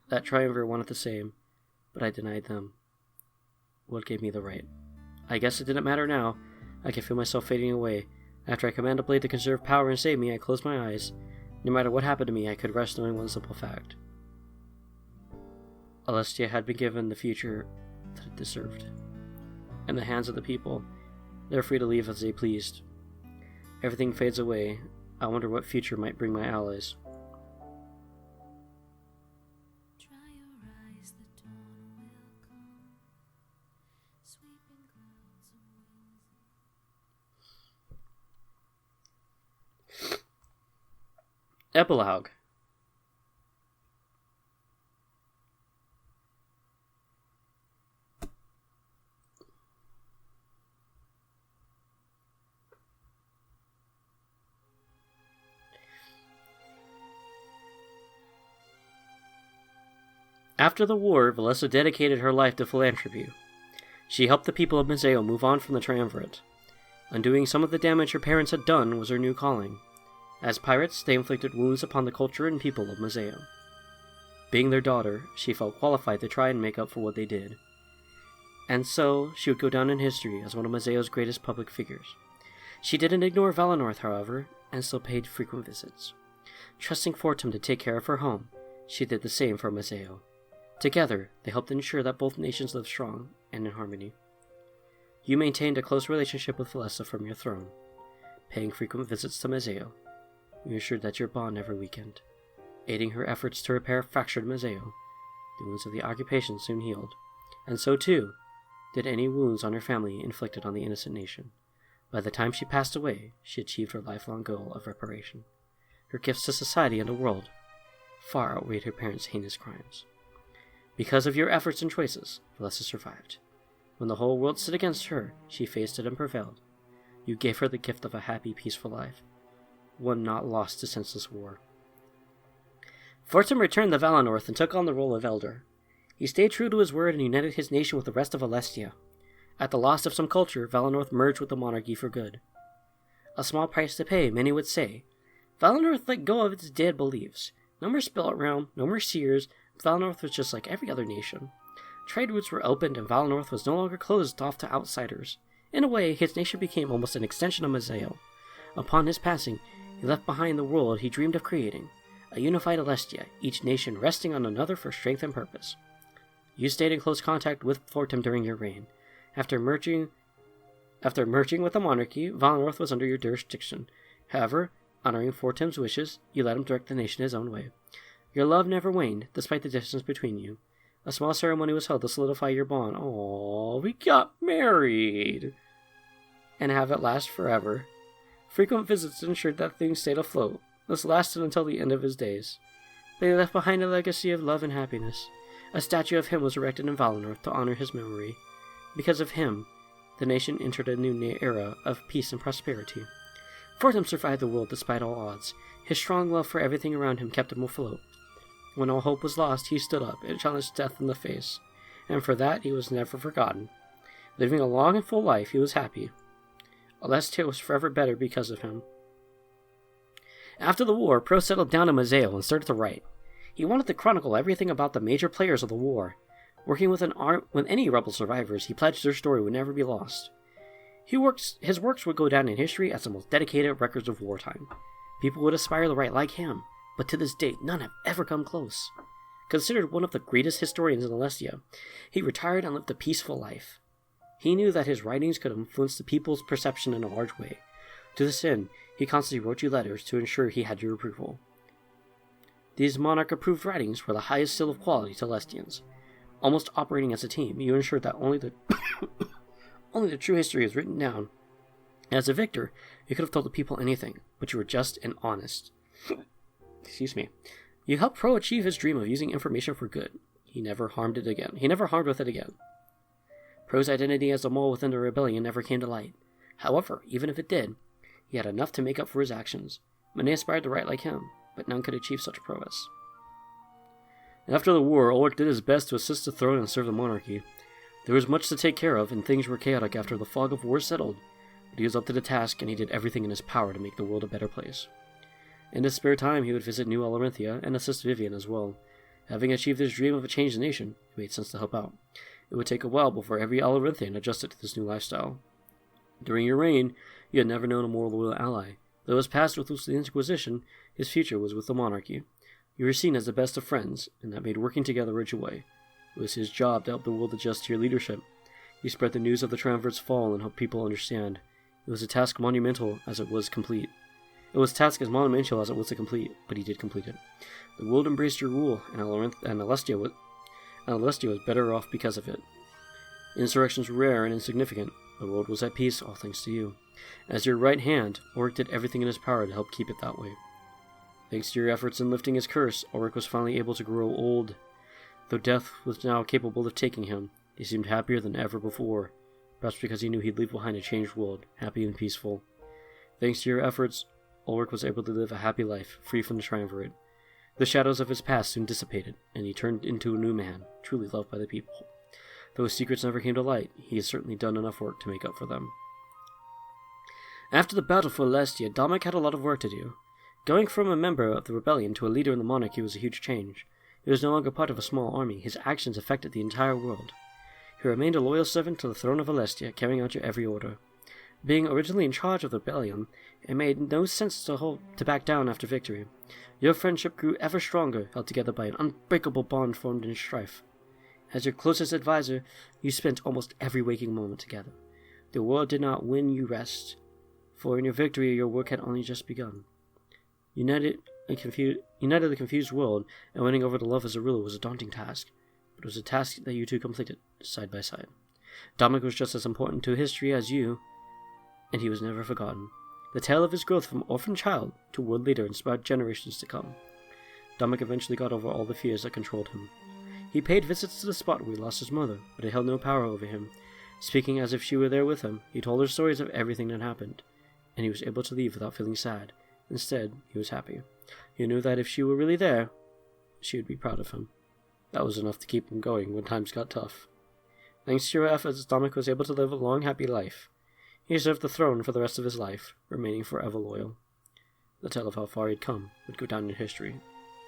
A: That triumvirate wanted the same, but I denied them. What gave me the right? I guess it didn't matter now. I can feel myself fading away. After I command a blade to conserve power and save me, I close my eyes. No matter what happened to me, I could rest knowing one simple fact. Alestia had been given the future that it deserved. In the hands of the people, they're free to leave as they pleased. Everything fades away. I wonder what future might bring my allies. Epilogue. After the war, Valessa dedicated her life to philanthropy. She helped the people of Mazeo move on from the Triumvirate. Undoing some of the damage her parents had done was her new calling. As pirates, they inflicted wounds upon the culture and people of Mazeo. Being their daughter, she felt qualified to try and make up for what they did. And so, she would go down in history as one of Mazeo's greatest public figures. She didn't ignore Valenorth, however, and still paid frequent visits. Trusting Fortum to take care of her home, she did the same for Mazeo. Together, they helped ensure that both nations lived strong and in harmony. You maintained a close relationship with Valessa from your throne. Paying frequent visits to Mazeo, you ensured that your bond never weakened. Aiding her efforts to repair fractured Mazeo, the wounds of the occupation soon healed, and so too did any wounds on her family inflicted on the innocent nation. By the time she passed away, she achieved her lifelong goal of reparation. Her gifts to society and the world far outweighed her parents' heinous crimes. Because of your efforts and choices, Valessa survived. When the whole world stood against her, she faced it and prevailed. You gave her the gift of a happy, peaceful life, one not lost to senseless war. Fortum returned to Valenorth and took on the role of elder. He stayed true to his word and united his nation with the rest of Alestia. At the loss of some culture, Valenorth merged with the monarchy for good. A small price to pay, many would say. Valenorth let go of its dead beliefs. No more spirit realm, no more seers. Valenorth was just like every other nation. Trade routes were opened and Valenorth was no longer closed off to outsiders. In a way, his nation became almost an extension of Mazeo. Upon his passing, he left behind the world he dreamed of creating, a unified Alestia, each nation resting on another for strength and purpose. You stayed in close contact with Fortum during your reign. After merging with the monarchy, Valenorth was under your jurisdiction. However, honoring Fortum's wishes, you let him direct the nation his own way. Your love never waned, despite the distance between you. A small ceremony was held to solidify your bond. Oh, we got married! And have it last forever. Frequent visits ensured that things stayed afloat. This lasted until the end of his days. They left behind a legacy of love and happiness. A statue of him was erected in Valenorth to honor his memory. Because of him, the nation entered a new era of peace and prosperity. Fortum survived the world despite all odds. His strong love for everything around him kept him afloat. When all hope was lost, he stood up and challenged death in the face, and for that he was never forgotten. Living a long and full life, he was happy. Alestia was forever better because of him. After the war, Pro settled down in Mazeo and started to write. He wanted to chronicle everything about the major players of the war. Working with any rebel survivors, he pledged their story would never be lost. His works would go down in history as the most dedicated records of wartime. People would aspire to write like him, but to this date, none have ever come close. Considered one of the greatest historians in Alestia, he retired and lived a peaceful life. He knew that his writings could influence the people's perception in a large way. To this end, he constantly wrote you letters to ensure he had your approval. These monarch-approved writings were the highest seal of quality to Alestians. Almost operating as a team, you ensured that only the true history is written down. As a victor, you could have told the people anything, but you were just and honest. Excuse me. You helped Pro achieve his dream of using information for good. He never harmed with it again. Pro's identity as a mole within the rebellion never came to light. However, even if it did, he had enough to make up for his actions. Many aspired to write like him, but none could achieve such prowess. After the war, Ulrich did his best to assist the throne and serve the monarchy. There was much to take care of, and things were chaotic after the fog of war settled, but he was up to the task, and he did everything in his power to make the world a better place. In his spare time, he would visit New Alarinthia and assist Vivian as well. Having achieved his dream of a changed nation, it made sense to help out. It would take a while before every Alarinthian adjusted to this new lifestyle. During your reign, you had never known a more loyal ally. Though his past was with the Inquisition, his future was with the monarchy. You were seen as the best of friends, and that made working together a joy. It was his job to help the world adjust to your leadership. He spread the news of the Triumvirate's fall and helped people understand. It was a task monumental as it was complete. But he did complete it. The world embraced your rule, and Alestia was better off because of it. Insurrections were rare and insignificant. The world was at peace, all thanks to you. As your right hand, Ulrich did everything in his power to help keep it that way. Thanks to your efforts in lifting his curse, Ulrich was finally able to grow old. Though death was now capable of taking him, he seemed happier than ever before, perhaps because he knew he'd leave behind a changed world, happy and peaceful. Thanks to your efforts, Ulrich was able to live a happy life, free from the triumvirate. The shadows of his past soon dissipated, and he turned into a new man, truly loved by the people. Though his secrets never came to light, he has certainly done enough work to make up for them. After the battle for Alestia, Dominic had a lot of work to do. Going from a member of the rebellion to a leader in the monarchy was a huge change. He was no longer part of a small army. His actions affected the entire world. He remained a loyal servant to the throne of Alestia, carrying out your every order. Being originally in charge of the rebellion, it made no sense to back down after victory. Your friendship grew ever stronger, held together by an unbreakable bond formed in strife. As your closest advisor, you spent almost every waking moment together. The world did not win you rest, for in your victory your work had only just begun. United the confused world, and winning over the love as a ruler was a daunting task, but it was a task that you two completed, side by side. Dominic was just as important to history as you, and he was never forgotten. The tale of his growth from orphan child to world leader inspired generations to come. Dominic eventually got over all the fears that controlled him. He paid visits to the spot where he lost his mother, but it held no power over him. Speaking as if she were there with him, he told her stories of everything that happened, and he was able to leave without feeling sad. Instead, he was happy. He knew that if she were really there, she would be proud of him. That was enough to keep him going when times got tough. Thanks to your efforts, Dominic was able to live a long, happy life. He served the throne for the rest of his life, remaining forever loyal. The tale of how far he'd come would go down in history,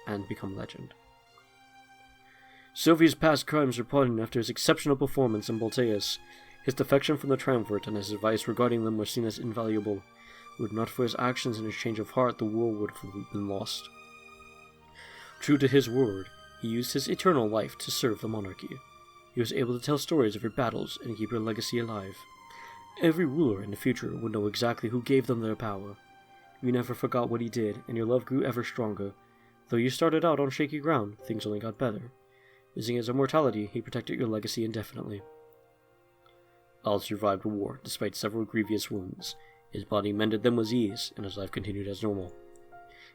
A: and become legend. Sylvia's past crimes were pardoned after his exceptional performance in Bolteus. His defection from the Triumvirate and his advice regarding them were seen as invaluable. Were it not for his actions and his change of heart, the war would have been lost. True to his word, he used his eternal life to serve the monarchy. He was able to tell stories of your battles and keep your legacy alive. Every ruler in the future would know exactly who gave them their power. You never forgot what he did, and your love grew ever stronger. Though you started out on shaky ground, things only got better. Using his immortality, he protected your legacy indefinitely. Al survived the war, despite several grievous wounds. His body mended them with ease, and his life continued as normal.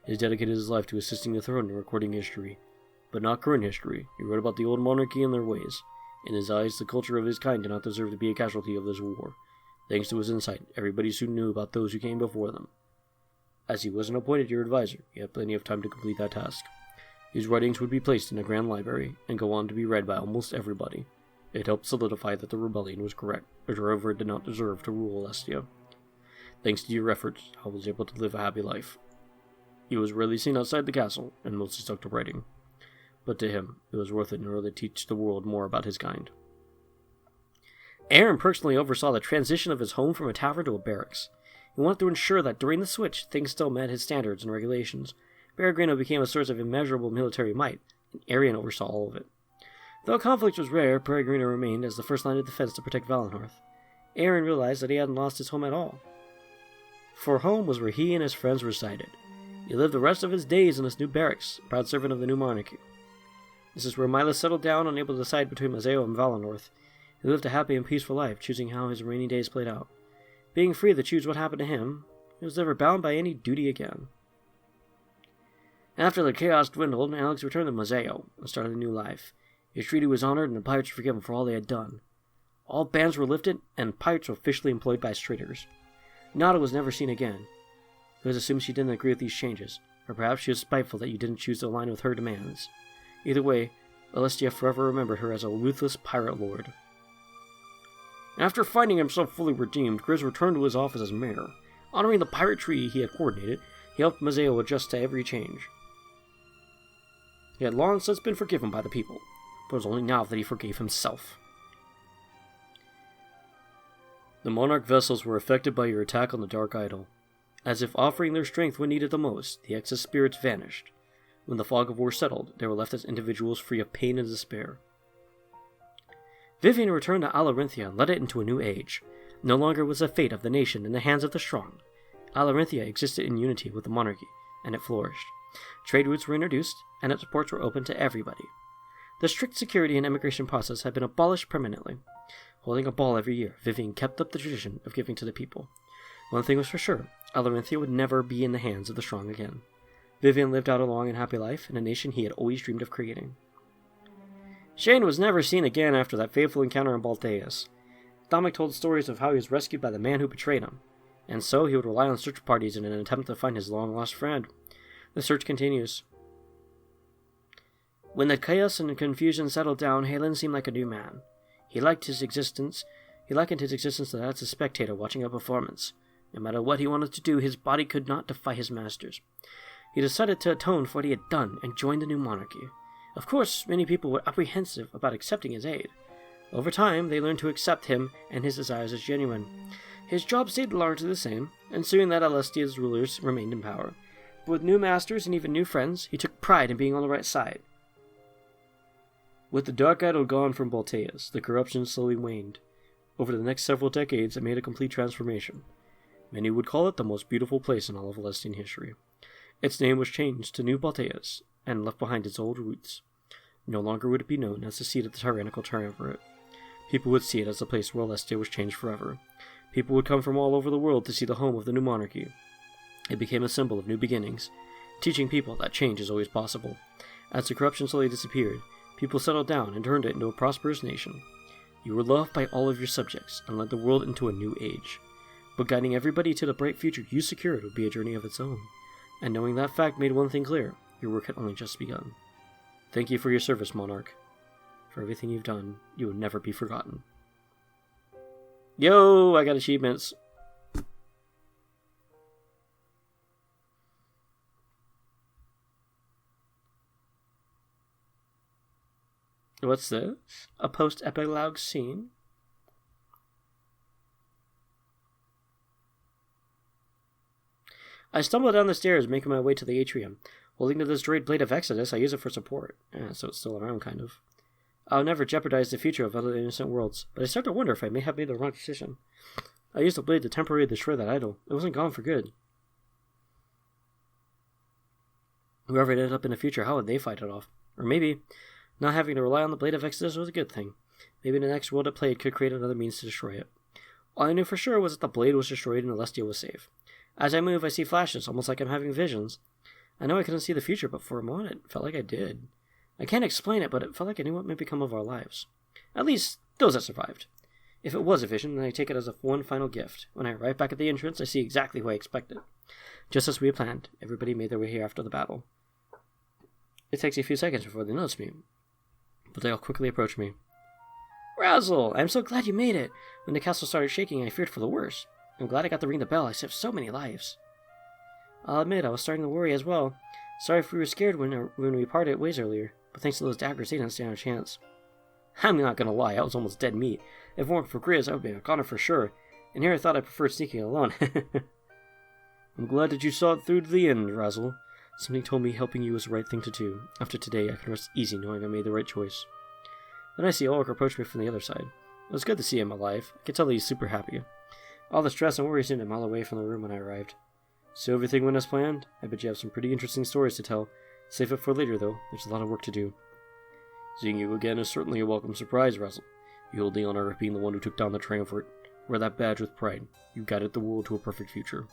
A: He has dedicated his life to assisting the throne and recording history. But not current history. He wrote about the old monarchy and their ways. In his eyes, the culture of his kind did not deserve to be a casualty of this war. Thanks to his insight, everybody soon knew about those who came before them. As he wasn't appointed your advisor, he had plenty of time to complete that task. His writings would be placed in a grand library, and go on to be read by almost everybody. It helped solidify that the rebellion was correct. The Triumvirate did not deserve to rule Alestia. Thanks to your efforts, Hal was able to live a happy life. He was rarely seen outside the castle, and mostly stuck to writing. But to him, it was worth it in order to teach the world more about his kind. Aaron personally oversaw the transition of his home from a tavern to a barracks. He wanted to ensure that during the switch, things still met his standards and regulations. Peregrino became a source of immeasurable military might, and Arian oversaw all of it. Though conflict was rare, Peregrino remained as the first line of defense to protect Valenhearth. Aaron realized that he hadn't lost his home at all. For home was where he and his friends resided. He lived the rest of his days in this new barracks, proud servant of the new monarchy. This is where Milas settled down, unable to decide between Mazeo and Valenhearth. He lived a happy and peaceful life, choosing how his remaining days played out. Being free to choose what happened to him, he was never bound by any duty again. After the chaos dwindled, Alex returned to Mazeo and started a new life. His treaty was honored, and the pirates were forgiven for all they had done. All bans were lifted, and pirates were officially employed by traders. Nada was never seen again. It was assumed she didn't agree with these changes, or perhaps she was spiteful that you didn't choose to align with her demands. Either way, Alestia forever remembered her as a ruthless pirate lord. After finding himself fully redeemed, Grizz returned to his office as mayor. Honoring the pirate treaty he had coordinated, he helped Mazeo adjust to every change. He had long since been forgiven by the people, but it was only now that he forgave himself. The Monarch vessels were affected by your attack on the Dark Idol. As if offering their strength when needed the most, the excess spirits vanished. When the fog of war settled, they were left as individuals free of pain and despair. Vivian returned to Alarinthia and led it into a new age. No longer was the fate of the nation in the hands of the strong. Alarinthia existed in unity with the monarchy, and it flourished. Trade routes were introduced, and its ports were open to everybody. The strict security and immigration process had been abolished permanently. Holding a ball every year, Vivian kept up the tradition of giving to the people. One thing was for sure, Alarinthia would never be in the hands of the strong again. Vivian lived out a long and happy life in a nation he had always dreamed of creating. Shane was never seen again after that fateful encounter in Balteus. Dominic told stories of how he was rescued by the man who betrayed him, and so he would rely on search parties in an attempt to find his long-lost friend. The search continues. When the chaos and confusion settled down, Halen seemed like a new man. He likened his existence to that as a spectator watching a performance. No matter what he wanted to do, his body could not defy his masters. He decided to atone for what he had done and joined the new monarchy. Of course, many people were apprehensive about accepting his aid. Over time, they learned to accept him and his desires as genuine. His job stayed largely the same, ensuring that Alestia's rulers remained in power. But with new masters and even new friends, he took pride in being on the right side. With the Dark Idol gone from Balteus, the corruption slowly waned. Over the next several decades, it made a complete transformation. Many would call it the most beautiful place in all of Alestian history. Its name was changed to New Balteus, and left behind its old roots. No longer would it be known as the seat of the tyrannical triumvirate. People would see it as a place where Alestia was changed forever. People would come from all over the world to see the home of the new monarchy. It became a symbol of new beginnings, teaching people that change is always possible. As the corruption slowly disappeared, people settled down and turned it into a prosperous nation. You were loved by all of your subjects and led the world into a new age. But guiding everybody to the bright future you secured would be a journey of its own. And knowing that fact made one thing clear. Your work had only just begun. Thank you for your service, Monarch. For everything you've done, you will never be forgotten. Yo, I got achievements. What's this? A post-epilogue scene? I stumble down the stairs, making my way to the atrium. Holding to this droid blade of Exodus, I use it for support. So it's still around, kind of. I'll never jeopardize the future of other innocent worlds, but I start to wonder if I may have made the wrong decision. I used the blade to temporarily destroy that idol. It wasn't gone for good. Whoever ended up in the future, how would they fight it off? Or maybe, not having to rely on the blade of Exodus was a good thing. Maybe the next world it played could create another means to destroy it. All I knew for sure was that the blade was destroyed and Alestia was safe. As I move, I see flashes, almost like I'm having visions. I know I couldn't see the future, but for a moment it felt like I did. I can't explain it, but it felt like I knew what might become of our lives. At least, those that survived. If it was a vision, then I take it as one final gift. When I arrive back at the entrance, I see exactly who I expected. Just as we had planned, everybody made their way here after the battle. It takes a few seconds before they notice me, but they all quickly approach me. Razzle! I'm so glad you made it! When the castle started shaking, I feared for the worst. I'm glad I got to ring the bell. I saved so many lives. I'll admit, I was starting to worry as well. Sorry if we were scared when we parted ways earlier, but thanks to those daggers, they didn't stand a chance. I'm not gonna lie, I was almost dead meat. If it weren't for Grizz, I would be a goner for sure. And here I thought I preferred sneaking alone. I'm glad that you saw it through to the end, Razzle. Something told me helping you was the right thing to do. After today, I can rest easy knowing I made the right choice. Then I see Ulrich approach me from the other side. It was good to see him alive. I could tell that he's super happy. All the stress and worry seemed a mile away from the room when I arrived. So everything went as planned? I bet you have some pretty interesting stories to tell. Save it for later, though. There's a lot of work to do. Seeing you again is certainly a welcome surprise, Razzle. You hold the honor of being the one who took down the Triumvirate. Wear that badge with pride. You guided the world to a perfect future.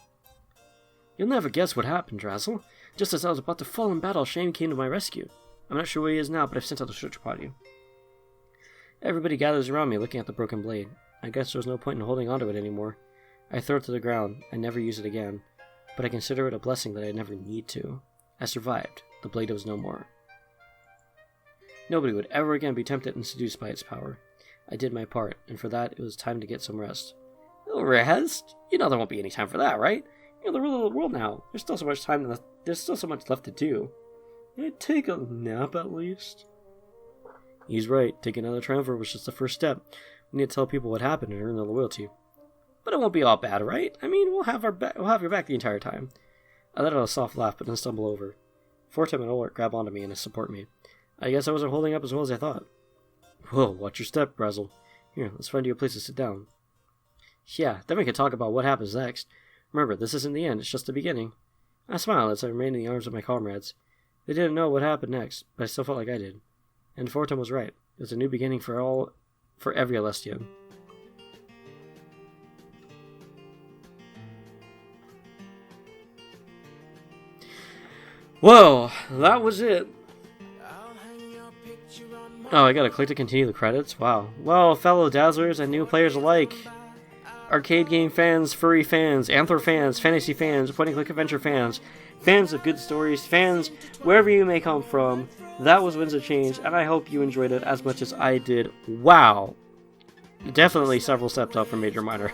A: You'll never guess what happened, Razzle. Just as I was about to fall in battle, Shane came to my rescue. I'm not sure where he is now, but I've sent out a search party. Everybody gathers around me, looking at the broken blade. I guess there's no point in holding onto it anymore. I throw it to the ground. I never use it again. But I consider it a blessing that I never need to. I survived. The blade was no more. Nobody would ever again be tempted and seduced by its power. I did my part, and for that, it was time to get some rest. Rest? You know there won't be any time for that, right? You're the ruler of the world now. There's still so much time left. There's still so much left to do. Take a nap at least. He's right. Taking another triumvirate was just the first step. We need to tell people what happened and earn their loyalty. But it won't be all bad, right? I mean, we'll have your back the entire time. I let out a soft laugh, but then stumble over. Fortem and Ulrich grab onto me and support me. I guess I wasn't holding up as well as I thought. Whoa, watch your step, Razzle. Here, let's find you a place to sit down. Yeah, then we can talk about what happens next. Remember, this isn't the end, it's just the beginning. I smiled as I remained in the arms of my comrades. They didn't know what happened next, but I still felt like I did. And Fortem was right. It was a new beginning for every Alestian. Whoa, that was it. Oh, I gotta click to continue the credits? Wow. Well, fellow dazzlers and new players alike, arcade game fans, furry fans, antler fans, fantasy fans, point-and-click adventure fans, fans of good stories, fans wherever you may come from, that was Winds of Change, and I hope you enjoyed it as much as I did. Wow. Definitely several steps up from Major Minor.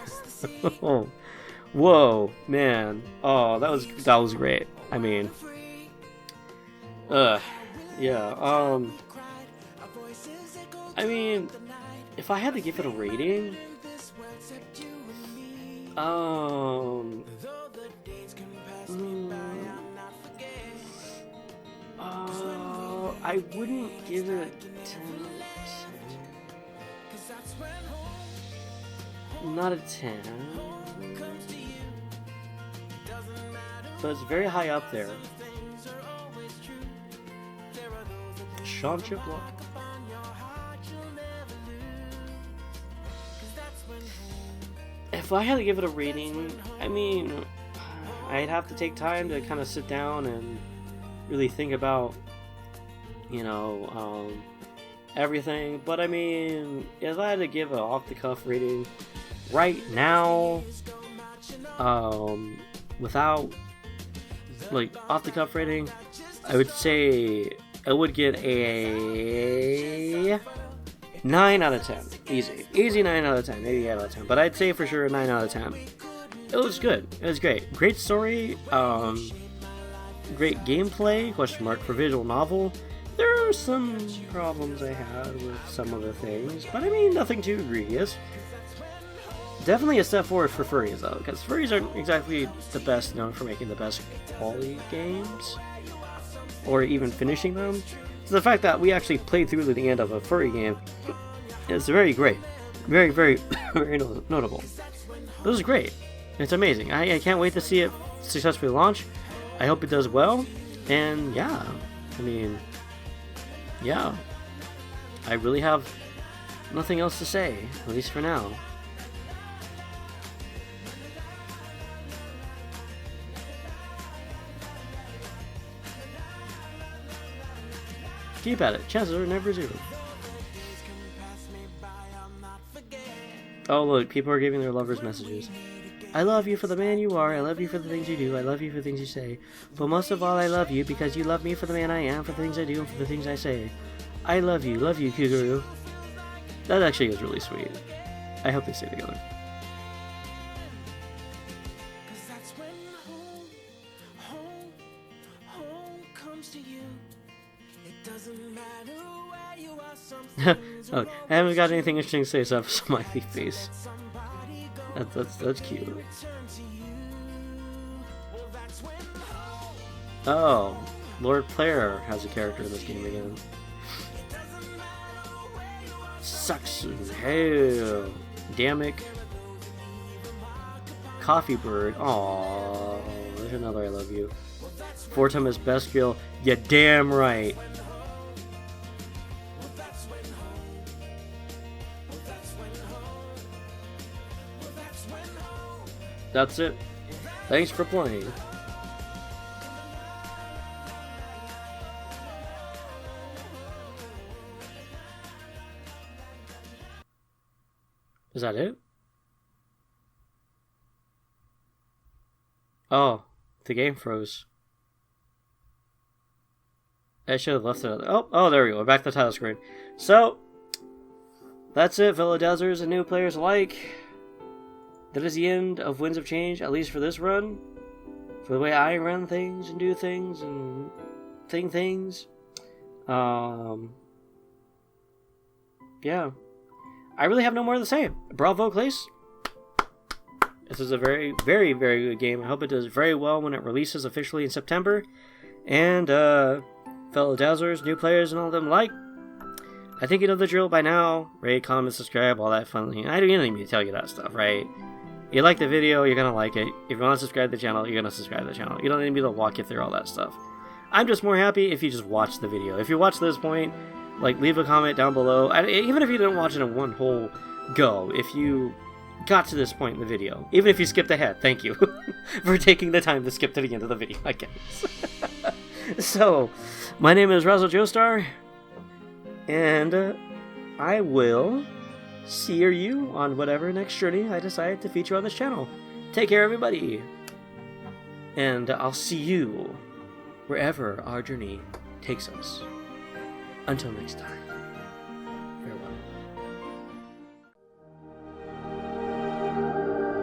A: Whoa, man. Oh, that was great. I mean, yeah, I mean, if I had to give it a rating, I wouldn't give it 10. Not a 10. But it's very high up there. Sean Chiplock. If I had to give it a rating, I mean, I'd have to take time to kind of sit down and really think about, you know, everything. But I mean, if I had to give an off-the-cuff rating right now, without, like, off-the-cuff rating, I would say I would get a 9 out of 10. Easy 9 out of 10, maybe 8 out of 10. But I'd say for sure a 9 out of 10. It was good. It was great. Great story. Great gameplay, question mark, for visual novel. There are some problems I had with some of the things, but I mean, nothing too egregious. Definitely a step forward for furries, though, because furries aren't exactly the best known for making the best quality games, or even finishing them. So the fact that we actually played through to the end of a furry game is very great. Very, very, very notable. This is great. It's amazing. I can't wait to see it successfully launch. I hope it does well. And yeah, I mean, yeah. I really have nothing else to say, at least for now. Keep at it. Chances are never zero. Oh look, people are giving their lovers messages. I love you for the man you are, I love you for the things you do, I love you for the things you say. But most of all, I love you because you love me for the man I am, for the things I do, and for the things I say. I love you, Kuguru. That actually is really sweet. I hope they stay together. Oh, I haven't got anything interesting to say, so I have a smiley face. That's cute. Oh, Lord Player has a character in this game again. Sucks in hell. Damick. Coffee Bird. Aww, there's another I love you. Fortum is best girl. Yeah, damn right. That's it. Thanks for playing. Is that it? Oh, the game froze. I should have left it. Oh, there we go. We're back to the title screen. So, that's it, fellow dazzlers and new players alike. That is the end of Winds of Change, at least for this run. For the way I run things and do things and things. Yeah. I really have no more to say. Bravo, Klace. This is a very, very, very good game. I hope it does very well when it releases officially in September. And, fellow dazzlers, new players, and all of them like, I think you know the drill by now. Rate, comment, subscribe, all that fun thing. I don't even need to tell you that stuff, right? You like the video, you're gonna like it. If you want to subscribe to the channel, you're gonna subscribe to the channel. You don't need me to walk you through all that stuff. I'm just more happy if you just watch the video. If you watch to this point, like, leave a comment down below. Even if you didn't watch it in one whole go, if you got to this point in the video, even if you skipped ahead, thank you for taking the time to skip to the end of the video, I guess. So, my name is Razzle Joestar, and I will see you on whatever next journey I decide to feature on this channel. Take care, everybody, and I'll see you wherever our journey takes us. Until next time, farewell.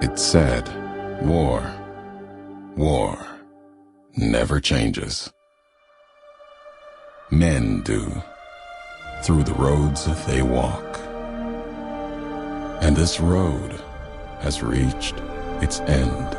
D: It's said, war never changes. Men do, through the roads they walk. And this road has reached its end.